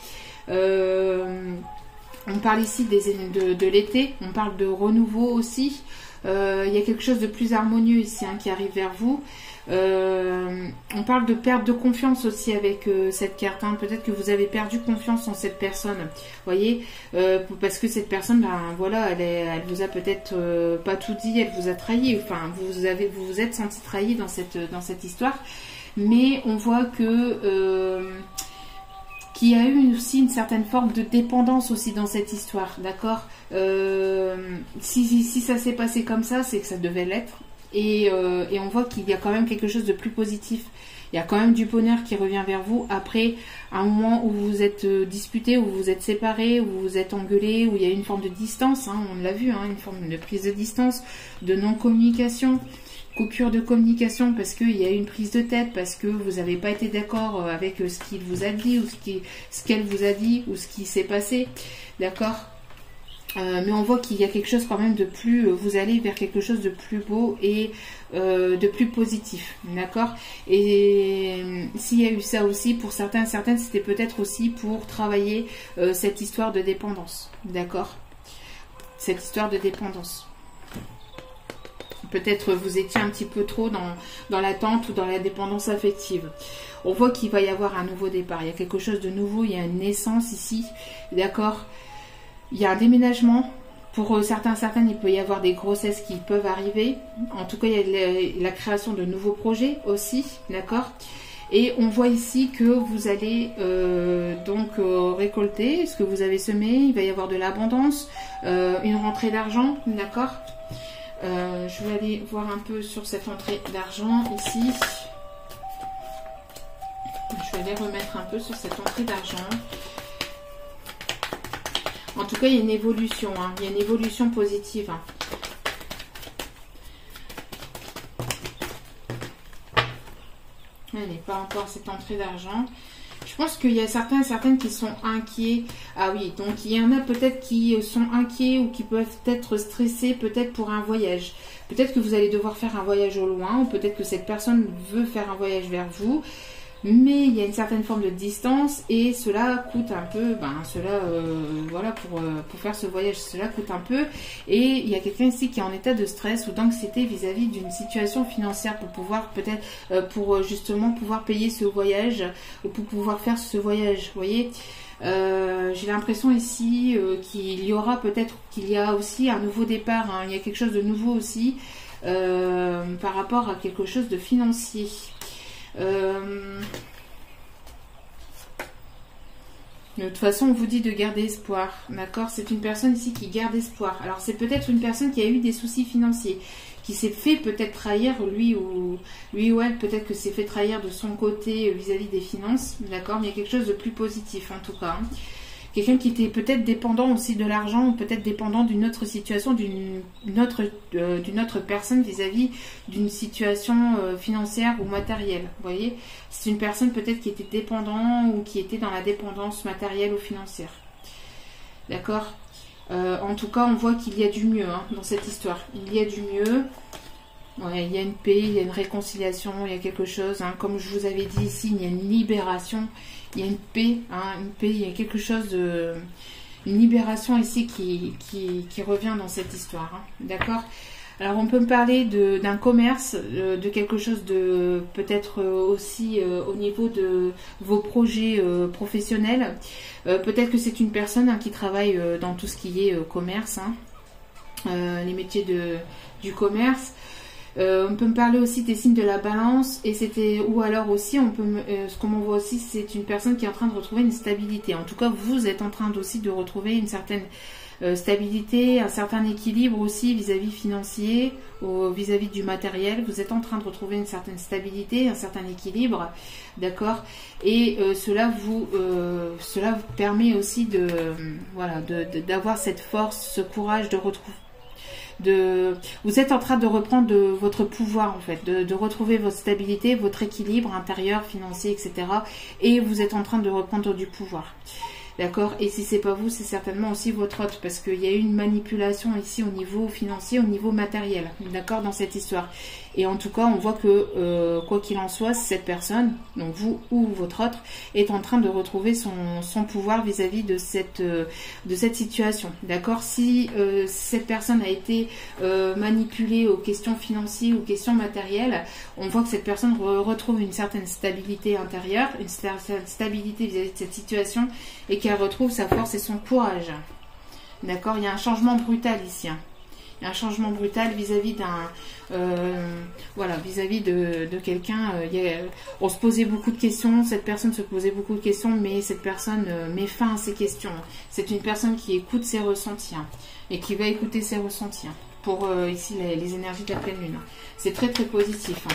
On parle ici de l'été, on parle de renouveau aussi. Il y a quelque chose de plus harmonieux ici, hein, qui arrive vers vous. On parle de perte de confiance aussi avec cette carte. Hein. Peut-être que vous avez perdu confiance en cette personne. Voyez, parce que cette personne, ben voilà, elle vous a peut-être pas tout dit, elle vous a trahi. Enfin, vous vous êtes senti trahi dans cette histoire. Mais on voit que qu'il y a eu aussi une certaine forme de dépendance aussi dans cette histoire, d'accord? Si ça s'est passé comme ça, c'est que ça devait l'être. Et on voit qu'il y a quand même quelque chose de plus positif. Il y a quand même du bonheur qui revient vers vous après un moment où vous vous êtes disputé, où vous vous êtes séparés, où vous vous êtes engueulés, où il y a une forme de distance, hein, on l'a vu, hein, une forme de prise de distance, de non-communication, coupure de communication parce qu'il y a eu une prise de tête, parce que vous n'avez pas été d'accord avec ce qu'il vous a dit ou ce qu'elle vous a dit ou ce qui s'est passé, d'accord. Mais on voit qu'il y a quelque chose quand même de plus, vous allez vers quelque chose de plus beau et de plus positif, d'accord. Et s'il y a eu ça aussi, pour certains, certaines, c'était peut-être aussi pour travailler cette histoire de dépendance, d'accord. Cette histoire de dépendance. Peut-être vous étiez un petit peu trop dans l'attente ou dans la dépendance affective. On voit qu'il va y avoir un nouveau départ, il y a quelque chose de nouveau, il y a une naissance ici, d'accord. Il y a un déménagement. Pour certains, certaines, il peut y avoir des grossesses qui peuvent arriver. En tout cas, il y a la création de nouveaux projets aussi, d'accord. Et on voit ici que vous allez récolter ce que vous avez semé. Il va y avoir de l'abondance, une rentrée d'argent, d'accord. Je vais aller voir un peu sur cette entrée d'argent ici. Je vais aller remettre un peu sur cette entrée d'argent. En tout cas, il y a une évolution, hein. Il y a une évolution positive. Hein. Allez, pas encore cette entrée d'argent. Je pense qu'il y a certains et certaines qui sont inquiets. Ah oui, donc il y en a peut-être qui sont inquiets ou qui peuvent être stressés peut-être pour un voyage. Peut-être que vous allez devoir faire un voyage au loin ou peut-être que cette personne veut faire un voyage vers vous. Mais il y a une certaine forme de distance et cela coûte un peu, voilà, pour faire ce voyage, cela coûte un peu. Et il y a quelqu'un ici qui est en état de stress ou d'anxiété vis-à-vis d'une situation financière pour pouvoir peut-être, pour justement pouvoir payer ce voyage, ou pour pouvoir faire ce voyage, vous voyez. J'ai l'impression ici qu'il y aura peut-être, qu'il y a aussi un nouveau départ, hein. Il y a quelque chose de nouveau aussi par rapport à quelque chose de financier. De toute façon, on vous dit de garder espoir, d'accord. C'est une personne ici qui garde espoir. Alors, c'est peut-être une personne qui a eu des soucis financiers, qui s'est fait peut-être trahir, lui ou elle, peut-être que s'est fait trahir de son côté vis-à-vis des finances, d'accord. Mais il y a quelque chose de plus positif, en tout cas. Hein. Quelqu'un qui était peut-être dépendant aussi de l'argent ou peut-être dépendant d'une autre situation, d'une autre personne vis-à-vis d'une situation financière ou matérielle. Vous voyez, c'est une personne peut-être qui était dépendant ou qui était dans la dépendance matérielle ou financière. D'accord. En tout cas, on voit qu'il y a du mieux hein, dans cette histoire. Il y a du mieux. Ouais, il y a une paix, il y a une réconciliation, il y a quelque chose. Hein, comme je vous avais dit ici, il y a une libération. Il y a une paix, hein, il y a quelque chose de... Une libération ici qui revient dans cette histoire. Hein, d'accord. Alors, on peut me parler d'un commerce, de quelque chose de... Peut-être aussi au niveau de vos projets professionnels. Peut-être que c'est une personne hein, qui travaille dans tout ce qui est commerce. Hein, les métiers du commerce. On peut me parler aussi des signes de la balance et ou alors aussi ce qu'on voit aussi c'est une personne qui est en train de retrouver une stabilité. En tout cas vous êtes en train aussi de retrouver une certaine stabilité, un certain équilibre aussi vis-à-vis financier, vis-à-vis du matériel. Vous êtes en train de retrouver une certaine stabilité, un certain équilibre, d'accord. Et cela vous permet aussi d'avoir cette force, ce courage de retrouver. Vous êtes en train de reprendre votre pouvoir en fait, de retrouver votre stabilité, votre équilibre intérieur, financier, etc. Et vous êtes en train de reprendre du pouvoir. D'accord. Et si c'est pas vous, c'est certainement aussi votre hôte, parce qu'il y a eu une manipulation ici au niveau financier, au niveau matériel, d'accord, dans cette histoire. Et en tout cas, on voit que, quoi qu'il en soit, cette personne, donc vous ou votre autre, est en train de retrouver son pouvoir vis-à-vis de cette situation. D'accord. Si cette personne a été manipulée aux questions financières ou questions matérielles, on voit que cette personne retrouve une certaine stabilité intérieure, une certaine stabilité vis-à-vis de cette situation, et qu'elle retrouve sa force et son courage. D'accord. Il y a un changement brutal ici. Hein. Il y a un changement brutal vis-à-vis vis-à-vis de quelqu'un. On se posait beaucoup de questions, cette personne se posait beaucoup de questions, mais cette personne met fin à ses questions. C'est une personne qui écoute ses ressentis hein, et qui va écouter ses ressentis hein, pour ici les énergies de la pleine lune. C'est très très positif. Hein.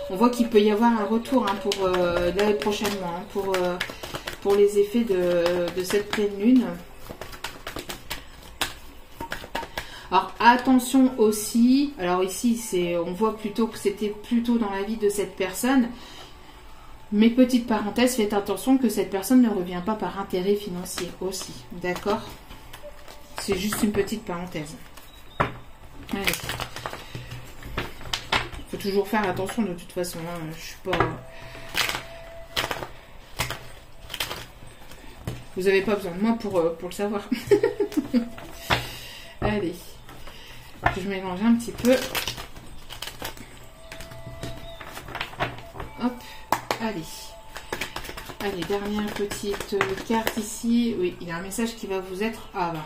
On voit qu'il peut y avoir un retour hein, pour l'année prochainement, hein, pour les effets de cette pleine lune. Alors attention aussi, alors ici on voit plutôt que c'était plutôt dans la vie de cette personne. Mais petite parenthèse, faites attention que cette personne ne revient pas par intérêt financier aussi. D'accord? C'est juste une petite parenthèse. Allez. Faut toujours faire attention de toute façon. Hein. Je suis pas... Vous n'avez pas besoin de moi pour le savoir. Allez. Je mélange un petit peu. Hop. Allez. Allez, dernière petite carte ici. Oui, il y a un message qui va vous être... Ah bah.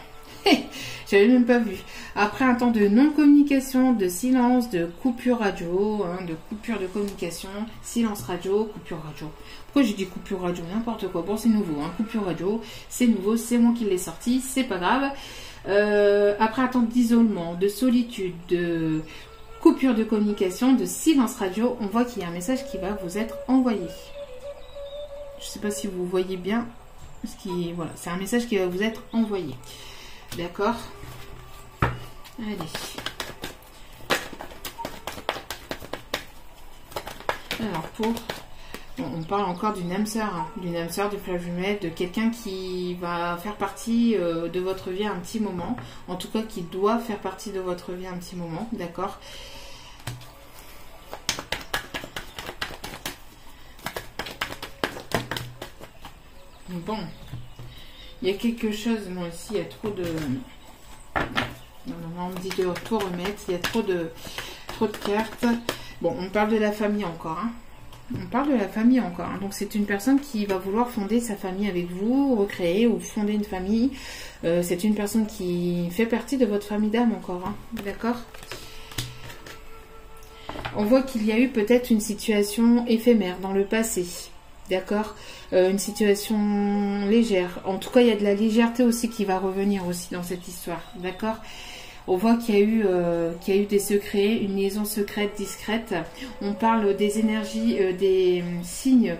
J'avais même pas vu. Après un temps de non-communication, de silence, de coupure radio, hein, de coupure de communication, silence radio, coupure radio. Pourquoi j'ai dit coupure radio? N'importe quoi. Bon, c'est nouveau. Hein. Coupure radio, c'est nouveau. C'est moi qui l'ai sorti. C'est pas grave. Après un temps d'isolement, de solitude, de coupure de communication, de silence radio, on voit qu'il y a un message qui va vous être envoyé. Je sais pas si vous voyez bien. Voilà, c'est un message qui va vous être envoyé. D'accord? Allez. Alors on parle encore d'une âme sœur, hein, d'une âme sœur, du fleuve jumelle, de quelqu'un qui va faire partie de votre vie un petit moment. En tout cas, qui doit faire partie de votre vie un petit moment. D'accord? Bon. Il y a quelque chose, moi ici, il y a trop de... On me dit de tout remettre, il y a trop de cartes. Bon, on parle de la famille encore. Hein. On parle de la famille encore. Hein. Donc, c'est une personne qui va vouloir fonder sa famille avec vous, recréer ou fonder une famille. C'est une personne qui fait partie de votre famille d'âme encore. Hein. D'accord? On voit qu'il y a eu peut-être une situation éphémère dans le passé. D'accord? Une situation légère. En tout cas, il y a de la légèreté aussi qui va revenir aussi dans cette histoire. D'accord? On voit qu'il y a eu des secrets, une liaison secrète, discrète. On parle des énergies, des signes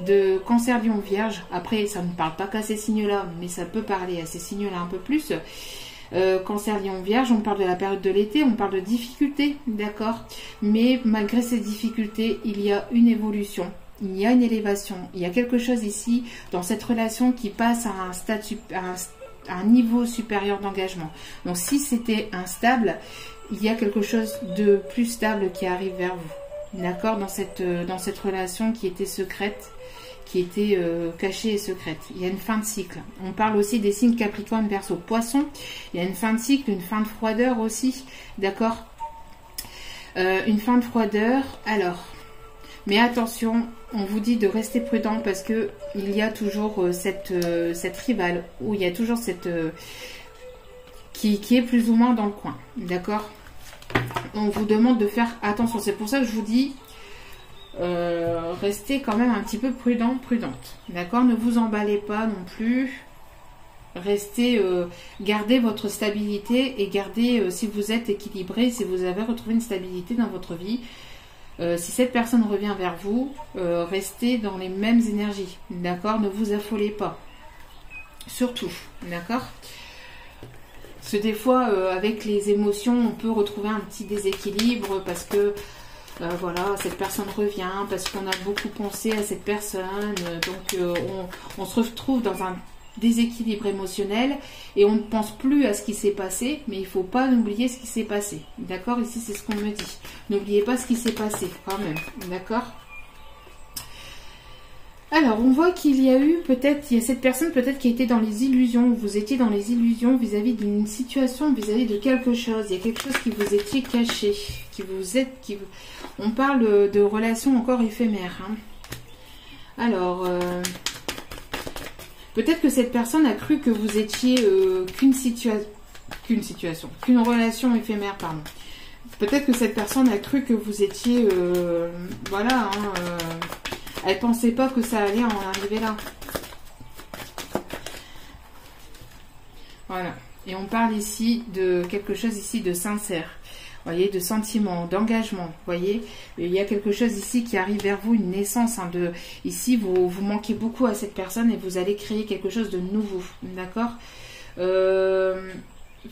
de Cancer, Lion, Vierge. Après, ça ne parle pas qu'à ces signes-là, mais ça peut parler à ces signes-là un peu plus. Cancer, Lion, Vierge, on parle de la période de l'été, on parle de difficultés, d'accord? Mais malgré ces difficultés, il y a une évolution. Il y a une élévation, il y a quelque chose ici dans cette relation qui passe à un statut, à un niveau supérieur d'engagement. Donc si c'était instable, il y a quelque chose de plus stable qui arrive vers vous. D'accord? Dans cette relation qui était secrète, qui était cachée et secrète. Il y a une fin de cycle. On parle aussi des signes Capricorne, Verseau, Poisson. Il y a une fin de cycle, une fin de froideur aussi. D'accord? Une fin de froideur. Alors... Mais attention, on vous dit de rester prudent parce que il y a toujours cette rivale, ou il y a toujours cette qui est plus ou moins dans le coin. D'accord? On vous demande de faire attention. C'est pour ça que je vous dis restez quand même un petit peu prudente. D'accord? Ne vous emballez pas non plus. Restez, gardez votre stabilité et gardez, si vous êtes équilibré, si vous avez retrouvé une stabilité dans votre vie. Si cette personne revient vers vous, restez dans les mêmes énergies, d'accord? Ne vous affolez pas, surtout, d'accord? Parce que des fois, avec les émotions, on peut retrouver un petit déséquilibre parce que, voilà, cette personne revient, parce qu'on a beaucoup pensé à cette personne, donc on se retrouve dans un déséquilibre émotionnel et on ne pense plus à ce qui s'est passé, mais il ne faut pas oublier ce qui s'est passé. D'accord? Ici, c'est ce qu'on me dit. N'oubliez pas ce qui s'est passé, quand même. D'accord? Alors, on voit qu'il y a eu peut-être, il y a cette personne peut-être qui était dans les illusions, vous étiez dans les illusions vis-à-vis d'une situation, vis-à-vis de quelque chose. Il y a quelque chose qui vous étiez caché, on parle de relations encore éphémères. Hein. Alors... peut-être que cette personne a cru que vous étiez qu'une relation éphémère, pardon. Peut-être que cette personne a cru que vous étiez, voilà, hein, elle pensait pas que ça allait en arriver là. Voilà. Et on parle ici de quelque chose ici de sincère. Voyez, de sentiment, d'engagement, voyez, il y a quelque chose ici qui arrive vers vous, une naissance, hein, ici vous manquez beaucoup à cette personne et vous allez créer quelque chose de nouveau, d'accord?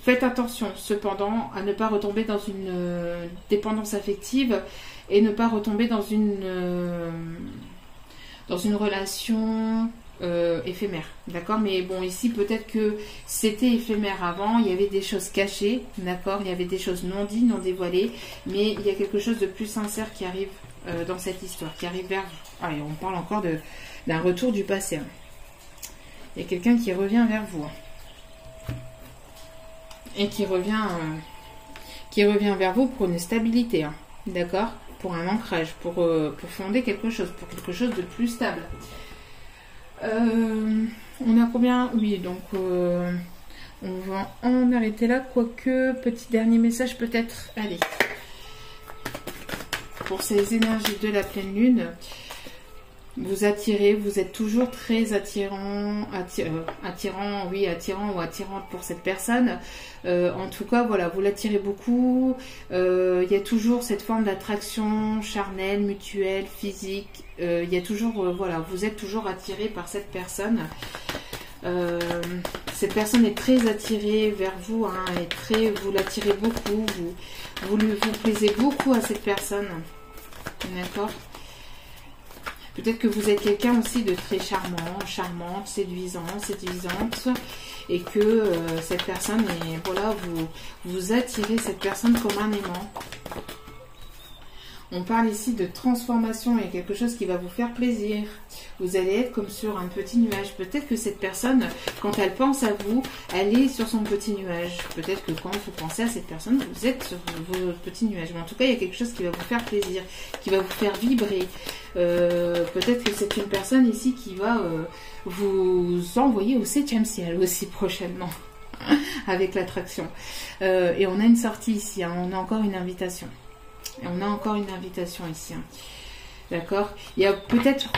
faites attention cependant à ne pas retomber dans une dépendance affective et ne pas retomber dans une relation éphémère, d'accord? Mais bon, ici peut-être que c'était éphémère avant, il y avait des choses cachées, d'accord? Il y avait des choses non dites, non dévoilées, mais il y a quelque chose de plus sincère qui arrive dans cette histoire, qui arrive vers vous. Allez, on parle encore d'un retour du passé. Hein. Il y a quelqu'un qui revient vers vous. Hein. Et qui revient vers vous pour une stabilité, hein, d'accord? Pour un ancrage, pour fonder quelque chose, pour quelque chose de plus stable. On a combien? Oui, donc on va en arrêter là, quoique petit dernier message peut-être. Allez, pour ces énergies de la pleine lune, vous attirez, vous êtes toujours très attirant ou attirante pour cette personne. En tout cas, voilà, vous l'attirez beaucoup. Il y a toujours cette forme d'attraction charnelle, mutuelle, physique. Il y a toujours, voilà, vous êtes toujours attiré par cette personne. Cette personne est très attirée vers vous, hein, vous l'attirez beaucoup, vous plaisez beaucoup à cette personne. D'accord ? Peut-être que vous êtes quelqu'un aussi de très charmant, charmante, séduisante, et que cette personne est, voilà, vous attirez cette personne comme un aimant. On parle ici de transformation, il y a quelque chose qui va vous faire plaisir. Vous allez être comme sur un petit nuage. Peut-être que cette personne, quand elle pense à vous, elle est sur son petit nuage. Peut-être que quand vous pensez à cette personne, vous êtes sur votre petit nuage. Mais en tout cas, il y a quelque chose qui va vous faire plaisir, qui va vous faire vibrer. Peut-être que c'est une personne ici qui va vous envoyer au 7e ciel aussi prochainement, avec l'attraction. Et on a une sortie ici, hein, on a encore une invitation. Et on a encore une invitation ici. Hein. D'accord? Il y a peut-être,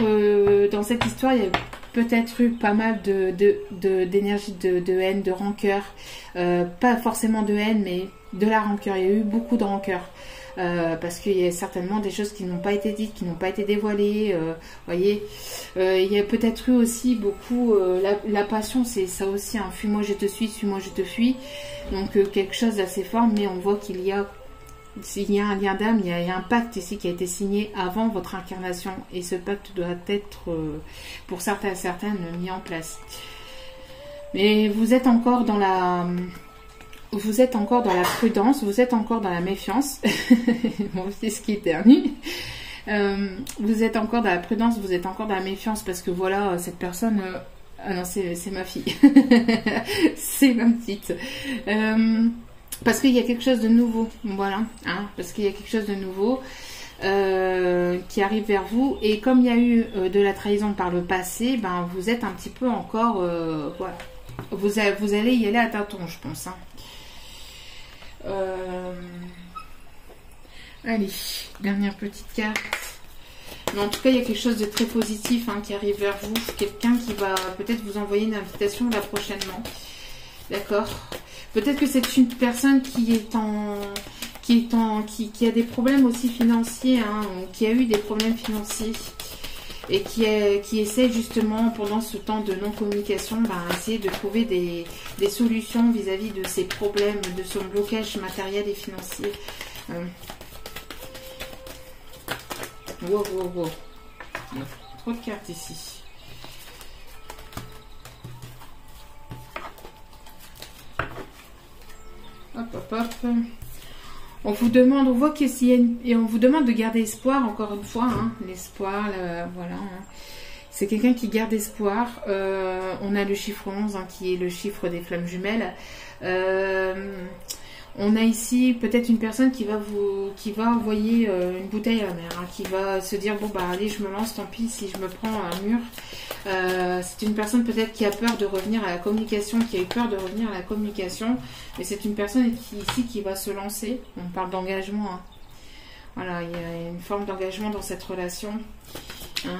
dans cette histoire, il y a peut-être eu pas mal d'énergie de haine, de rancœur. Pas forcément de haine, mais de la rancœur. Il y a eu beaucoup de rancœur. Parce qu'il y a certainement des choses qui n'ont pas été dites, qui n'ont pas été dévoilées. Voyez, il y a peut-être eu aussi beaucoup la passion, c'est ça aussi. Hein, fuis-moi, je te suis-moi, je te fuis. Donc quelque chose d'assez fort, mais on voit qu'il y a un lien d'âme, il y a un pacte ici qui a été signé avant votre incarnation. Et ce pacte doit être, pour certaines, mis en place. Mais vous êtes encore dans la prudence, vous êtes encore dans la méfiance. Mon fils qui éternue. Vous êtes encore dans la prudence, vous êtes encore dans la méfiance parce que voilà, cette personne... ah non, c'est ma fille. C'est ma petite. Parce qu'il y a quelque chose de nouveau. Voilà. Hein, parce qu'il y a quelque chose de nouveau qui arrive vers vous. Et comme il y a eu de la trahison par le passé, ben, vous êtes un petit peu encore... voilà. Vous allez y aller à tâtons, je pense. Hein. Allez, dernière petite carte. Mais en tout cas, il y a quelque chose de très positif, hein, qui arrive vers vous. Quelqu'un qui va peut-être vous envoyer une invitation là prochainement. D'accord. Peut-être que c'est une personne qui a des problèmes aussi financiers, hein, ou qui a eu des problèmes financiers. Et qui essaie justement, pendant ce temps de non-communication, essayer de trouver des solutions vis-à-vis de ses problèmes, de son blocage matériel et financier. Wow. Trop de cartes ici. Hop. On vous demande, on voit qu'il y a et on vous demande de garder espoir, encore une fois, hein, l'espoir, voilà. Hein. C'est quelqu'un qui garde espoir. On a le chiffre 11, hein, qui est le chiffre des flammes jumelles. On a ici peut-être une personne qui va envoyer une bouteille à la mer, hein, qui va se dire, bon allez, je me lance, tant pis si je me prends un mur. C'est une personne peut-être qui a peur de revenir à la communication, qui a eu peur de revenir à la communication, mais c'est une personne ici qui va se lancer. On parle d'engagement. Hein. Voilà, il y a une forme d'engagement dans cette relation. Hein.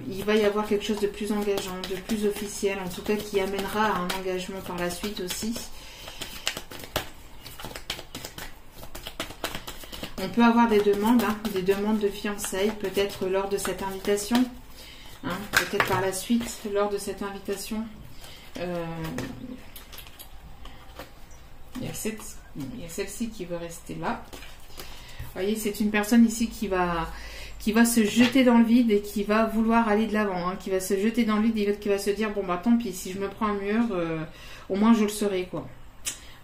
Il va y avoir quelque chose de plus engageant, de plus officiel, en tout cas qui amènera à un engagement par la suite aussi. On peut avoir des demandes, hein, des demandes de fiançailles, peut-être lors de cette invitation. Hein, peut-être par la suite, lors de cette invitation. celle-ci qui veut rester là. Vous voyez, c'est une personne ici qui va se jeter dans le vide et qui va vouloir aller de l'avant, hein, qui va se jeter dans le vide et qui va se dire, bon bah tant pis, si je me prends un mur, au moins je le saurai, quoi.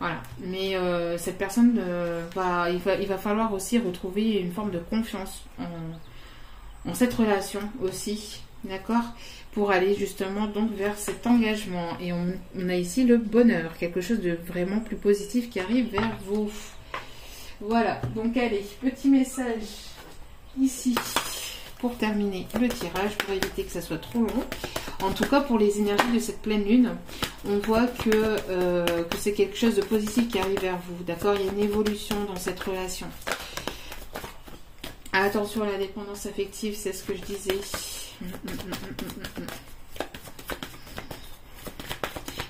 Voilà, mais cette personne, il va falloir aussi retrouver une forme de confiance en cette relation aussi, d'accord, pour aller justement donc vers cet engagement. Et on a ici le bonheur, quelque chose de vraiment plus positif qui arrive vers vous. Voilà, donc allez, petit message ici pour terminer le tirage, pour éviter que ça soit trop long. En tout cas, pour les énergies de cette pleine lune, on voit que c'est quelque chose de positif qui arrive vers vous. D'accord, il y a une évolution dans cette relation. Attention à la dépendance affective, c'est ce que je disais.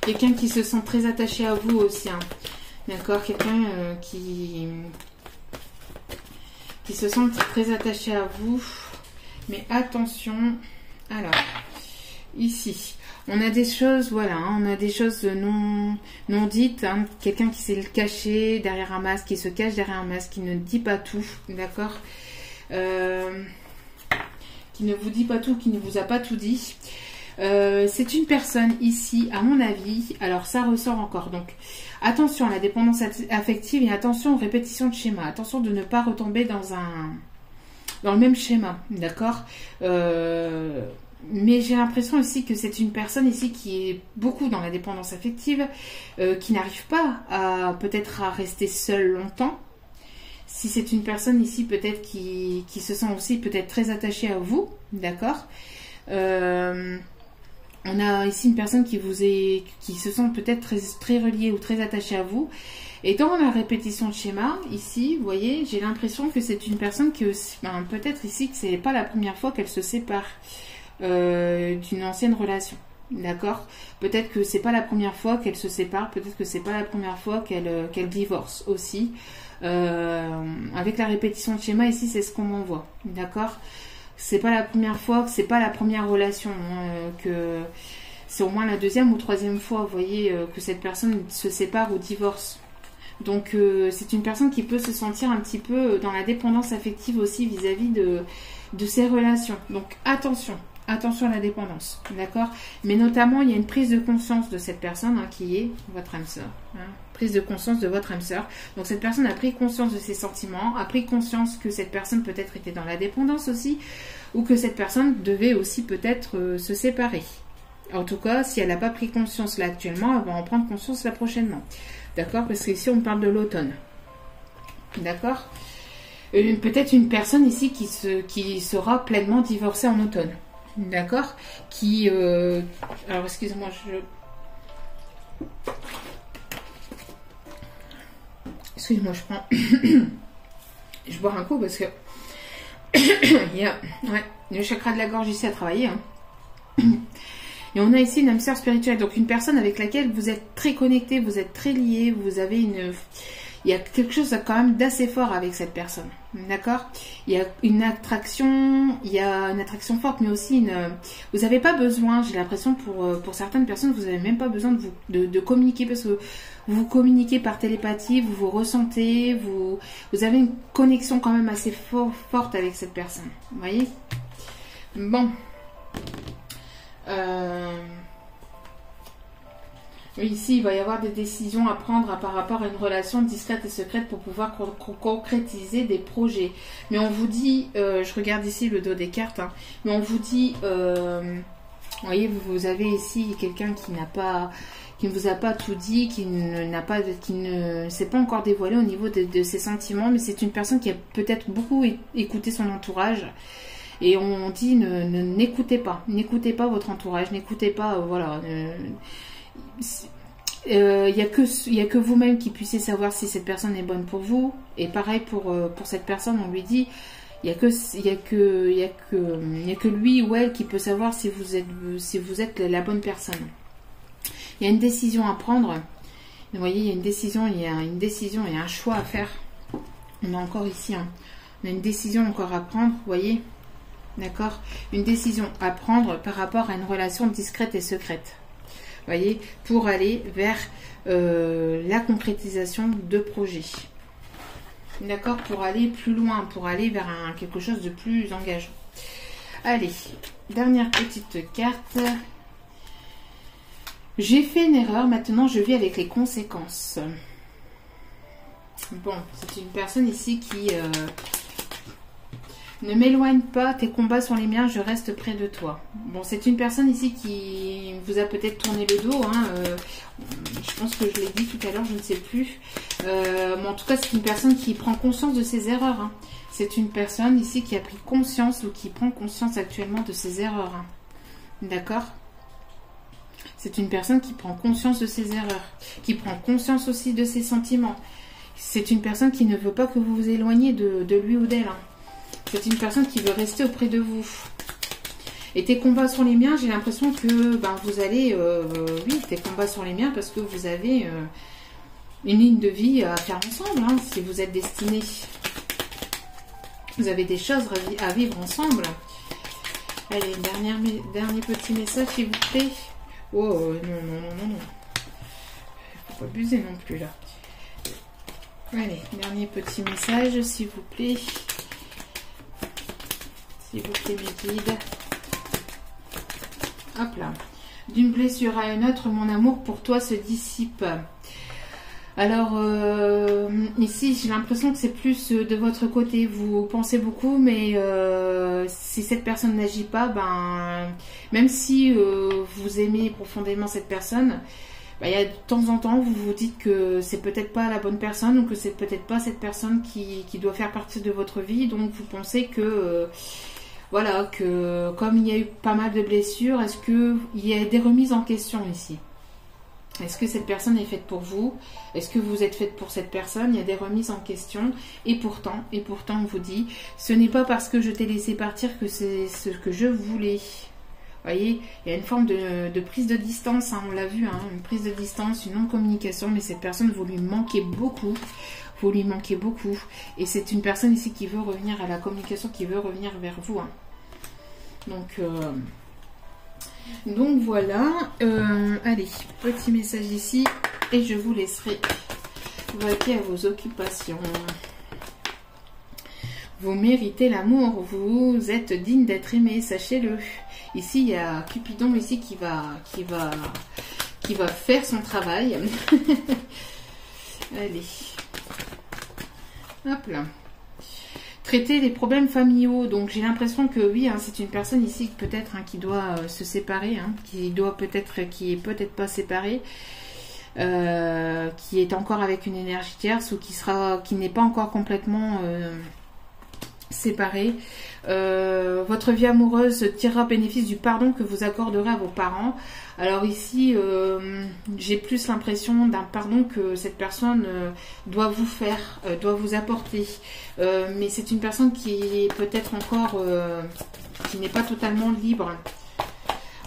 Quelqu'un qui se sent très attaché à vous aussi. Hein. D'accord, quelqu'un qui se sent très attaché à vous. Mais attention, alors, ici, on a des choses, voilà, hein, on a des choses non dites. Hein, quelqu'un qui s'est caché derrière un masque, qui se cache derrière un masque, qui ne dit pas tout, d'accord, qui ne vous dit pas tout, qui ne vous a pas tout dit. C'est une personne ici, à mon avis, alors ça ressort encore, donc attention à la dépendance affective et attention aux répétitions de schéma, attention de ne pas retomber dans le même schéma, d'accord, mais j'ai l'impression aussi que c'est une personne ici qui est beaucoup dans la dépendance affective, qui n'arrive pas à peut-être à rester seule longtemps. Si c'est une personne ici peut-être qui se sent aussi peut-être très attachée à vous, d'accord, on a ici une personne qui se sent peut-être très, très reliée ou très attachée à vous. Et dans la répétition de schéma, ici, vous voyez, j'ai l'impression que c'est une personne qui, peut-être ici, que c'est pas la première fois qu'elle se sépare d'une ancienne relation. D'accord? Peut-être que c'est pas la première fois qu'elle se sépare, peut-être que c'est pas la première fois qu'elle divorce aussi. Avec la répétition de schéma, ici, c'est ce qu'on m'envoie. D'accord? C'est pas la première fois, c'est pas la première relation, hein, que c'est au moins la deuxième ou troisième fois, vous voyez, que cette personne se sépare ou divorce. Donc c'est une personne qui peut se sentir un petit peu dans la dépendance affective aussi vis-à-vis de ses relations. Donc attention à la dépendance, d'accord? Mais notamment, il y a une prise de conscience de cette personne, hein, qui est votre âme sœur. Hein, prise de conscience de votre âme sœur. Donc cette personne a pris conscience de ses sentiments, a pris conscience que cette personne peut-être était dans la dépendance aussi, ou que cette personne devait aussi peut-être se séparer. En tout cas, si elle n'a pas pris conscience là actuellement, elle va en prendre conscience là prochainement. D'accord? Parce qu'ici, on parle de l'automne. D'accord? Peut-être une personne ici qui sera pleinement divorcée en automne. D'accord? Alors, excusez-moi, excusez-moi, je prends... je bois un coup parce que... il y a le chakra de la gorge ici à travailler. Hein. Et on a ici une âme sœur spirituelle, donc une personne avec laquelle vous êtes très connecté, vous êtes très lié, vous avez il y a quelque chose quand même d'assez fort avec cette personne, d'accord? Il y a une attraction forte, mais aussi vous n'avez pas besoin, j'ai l'impression pour certaines personnes, vous n'avez même pas besoin de communiquer, parce que vous communiquez par télépathie, vous vous ressentez, vous avez une connexion quand même assez forte avec cette personne, vous voyez? Bon. Ici, il va y avoir des décisions à prendre par rapport à une relation discrète et secrète pour pouvoir concrétiser des projets. Mais on vous dit, je regarde ici le dos des cartes, hein, mais on vous dit, vous voyez, vous avez ici quelqu'un qui ne vous a pas tout dit, qui ne s'est pas encore dévoilé au niveau de ses sentiments, mais c'est une personne qui a peut-être beaucoup écouté son entourage. Et on dit, n'écoutez pas votre entourage, n'écoutez pas, voilà. Il n'y a que vous-même qui puissiez savoir si cette personne est bonne pour vous. Et pareil pour cette personne, on lui dit, il n'y a que lui ou elle qui peut savoir si vous êtes la bonne personne. Il y a une décision à prendre. Vous voyez, il y a une décision, il y a un choix à faire. On a encore ici, hein, on a une décision encore à prendre, vous voyez. D'accord? Une décision à prendre par rapport à une relation discrète et secrète. voyez, pour aller vers la concrétisation de projets. D'accord, pour aller plus loin, pour aller vers quelque chose de plus engageant. Allez, dernière petite carte. J'ai fait une erreur, maintenant je vis avec les conséquences. Bon, c'est une personne ici qui... ne m'éloigne pas, tes combats sont les miens, je reste près de toi. Bon, c'est une personne ici qui vous a peut-être tourné le dos. Hein, je pense que je l'ai dit tout à l'heure, je ne sais plus. Mais en tout cas, c'est une personne qui prend conscience de ses erreurs. Hein. C'est une personne ici qui a pris conscience ou qui prend conscience actuellement de ses erreurs. Hein. D'accord ? C'est une personne qui prend conscience de ses erreurs, qui prend conscience aussi de ses sentiments. C'est une personne qui ne veut pas que vous vous éloigniez de lui ou d'elle. Hein. C'est une personne qui veut rester auprès de vous. Et tes combats sont les miens, j'ai l'impression que vous allez... oui, tes combats sont les miens parce que vous avez une ligne de vie à faire ensemble, hein, si vous êtes destinés. Vous avez des choses à vivre ensemble. Allez, dernier petit message, s'il vous plaît. Oh, non. Faut pas abuser non plus, là. Allez, dernier petit message, s'il vous plaît. S'il vous plaît, mes guides. Hop là. D'une blessure à une autre, mon amour pour toi se dissipe. Alors, ici, j'ai l'impression que c'est plus de votre côté. Vous pensez beaucoup, mais si cette personne n'agit pas, même si vous aimez profondément cette personne, il y a de temps en temps, vous vous dites que c'est peut-être pas la bonne personne ou que c'est peut-être pas cette personne qui doit faire partie de votre vie. Donc, vous pensez que... voilà, que comme il y a eu pas mal de blessures, est-ce qu'il y a des remises en question ici? Est-ce que cette personne est faite pour vous? Est-ce que vous êtes faite pour cette personne? Il y a des remises en question. Et pourtant, on vous dit, ce n'est pas parce que je t'ai laissé partir que c'est ce que je voulais. Vous voyez, il y a une forme de prise de distance, hein, on l'a vu, hein, une prise de distance, une non-communication, mais cette personne, vous lui manquez beaucoup. Vous lui manquez beaucoup. Et c'est une personne ici qui veut revenir à la communication, qui veut revenir vers vous. Hein. Donc voilà. Allez, petit message ici. Et je vous laisserai vaquer à vos occupations. Vous méritez l'amour. Vous êtes digne d'être aimé, sachez-le. Ici, il y a Cupidon ici qui va faire son travail. Allez. Hop là. Traiter les problèmes familiaux. Donc j'ai l'impression que oui, hein, c'est une personne ici peut-être qui doit se séparer, hein, qui est peut-être pas séparée, qui est encore avec une énergie tierce ou qui n'est pas encore complètement séparée. Votre vie amoureuse tirera bénéfice du pardon que vous accorderez à vos parents. Alors ici, j'ai plus l'impression d'un pardon que cette personne doit vous faire, doit vous apporter. Mais c'est une personne qui est peut-être encore, qui n'est pas totalement libre.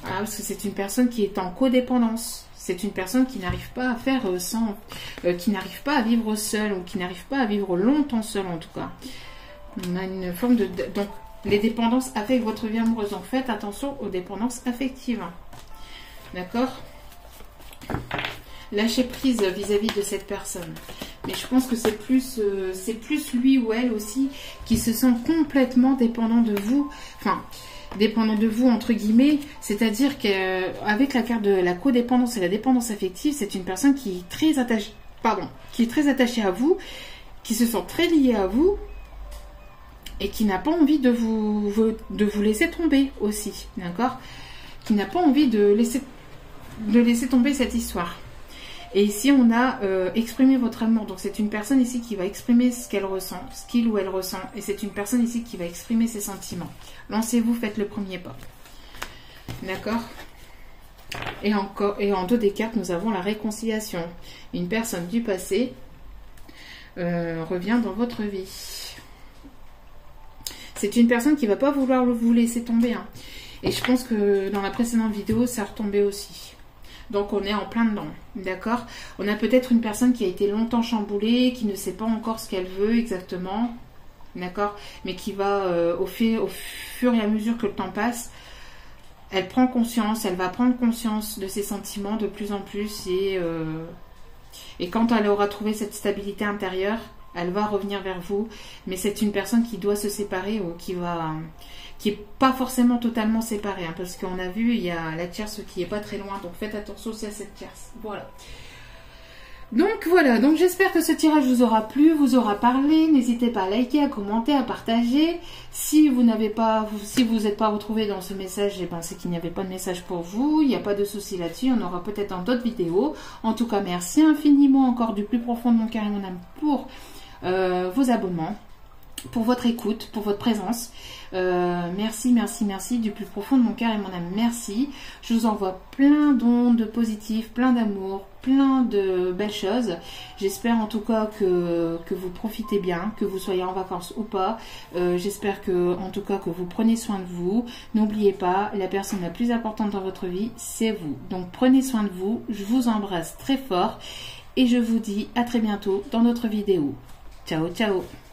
Voilà, parce que c'est une personne qui est en codépendance. C'est une personne qui n'arrive pas à faire sans, qui n'arrive pas à vivre seule ou qui n'arrive pas à vivre longtemps seule en tout cas. On a une forme de... Donc, les dépendances affectent votre vie amoureuse. Donc, faites attention aux dépendances affectives. D'accord? Lâchez prise vis-à-vis de cette personne. Mais je pense que c'est plus lui ou elle aussi qui se sent complètement dépendant de vous. Enfin, dépendant de vous entre guillemets. C'est-à-dire qu'avec la carte de la codépendance et la dépendance affective, c'est une personne qui est très attachée à vous, qui se sent très liée à vous. Et qui n'a pas envie de vous laisser tomber aussi, d'accord? Qui n'a pas envie de laisser tomber cette histoire. Et ici, on a exprimé votre amour. Donc, c'est une personne ici qui va exprimer ce qu'elle ressent, ce qu'il ou elle ressent. Et c'est une personne ici qui va exprimer ses sentiments. Lancez-vous, faites le premier pas. D'accord? Et en dos des cartes, nous avons la réconciliation. Une personne du passé revient dans votre vie. C'est une personne qui ne va pas vouloir vous laisser tomber. Hein. Et je pense que dans la précédente vidéo, ça retombait aussi. Donc, on est en plein dedans. D'accord? On a peut-être une personne qui a été longtemps chamboulée, qui ne sait pas encore ce qu'elle veut exactement. D'accord? Mais qui va, au fur et à mesure que le temps passe, elle prend conscience, elle va prendre conscience de ses sentiments de plus en plus et quand elle aura trouvé cette stabilité intérieure, elle va revenir vers vous. Mais c'est une personne qui doit se séparer ou qui est pas forcément totalement séparée, hein, parce qu'on a vu, il y a la tierce qui est pas très loin, donc faites attention aussi à cette tierce. Voilà. Donc voilà, donc j'espère que ce tirage vous aura plu, vous aura parlé. N'hésitez pas à liker, à commenter, à partager. Si vous n'êtes pas retrouvé dans ce message, eh ben c'est qu'il n'y avait pas de message pour vous. Il n'y a pas de souci là-dessus, on aura peut-être dans d'autres vidéos. En tout cas, merci infiniment encore du plus profond de mon cœur et mon âme pour vos abonnements, pour votre écoute, pour votre présence. Merci, merci, merci du plus profond de mon cœur et mon âme. Merci. Je vous envoie plein d'ondes positives, plein d'amour, plein de belles choses. J'espère en tout cas que vous profitez bien, que vous soyez en vacances ou pas. J'espère en tout cas que vous prenez soin de vous. N'oubliez pas, la personne la plus importante dans votre vie, c'est vous. Donc prenez soin de vous. Je vous embrasse très fort et je vous dis à très bientôt dans notre vidéo. Ciao, ciao.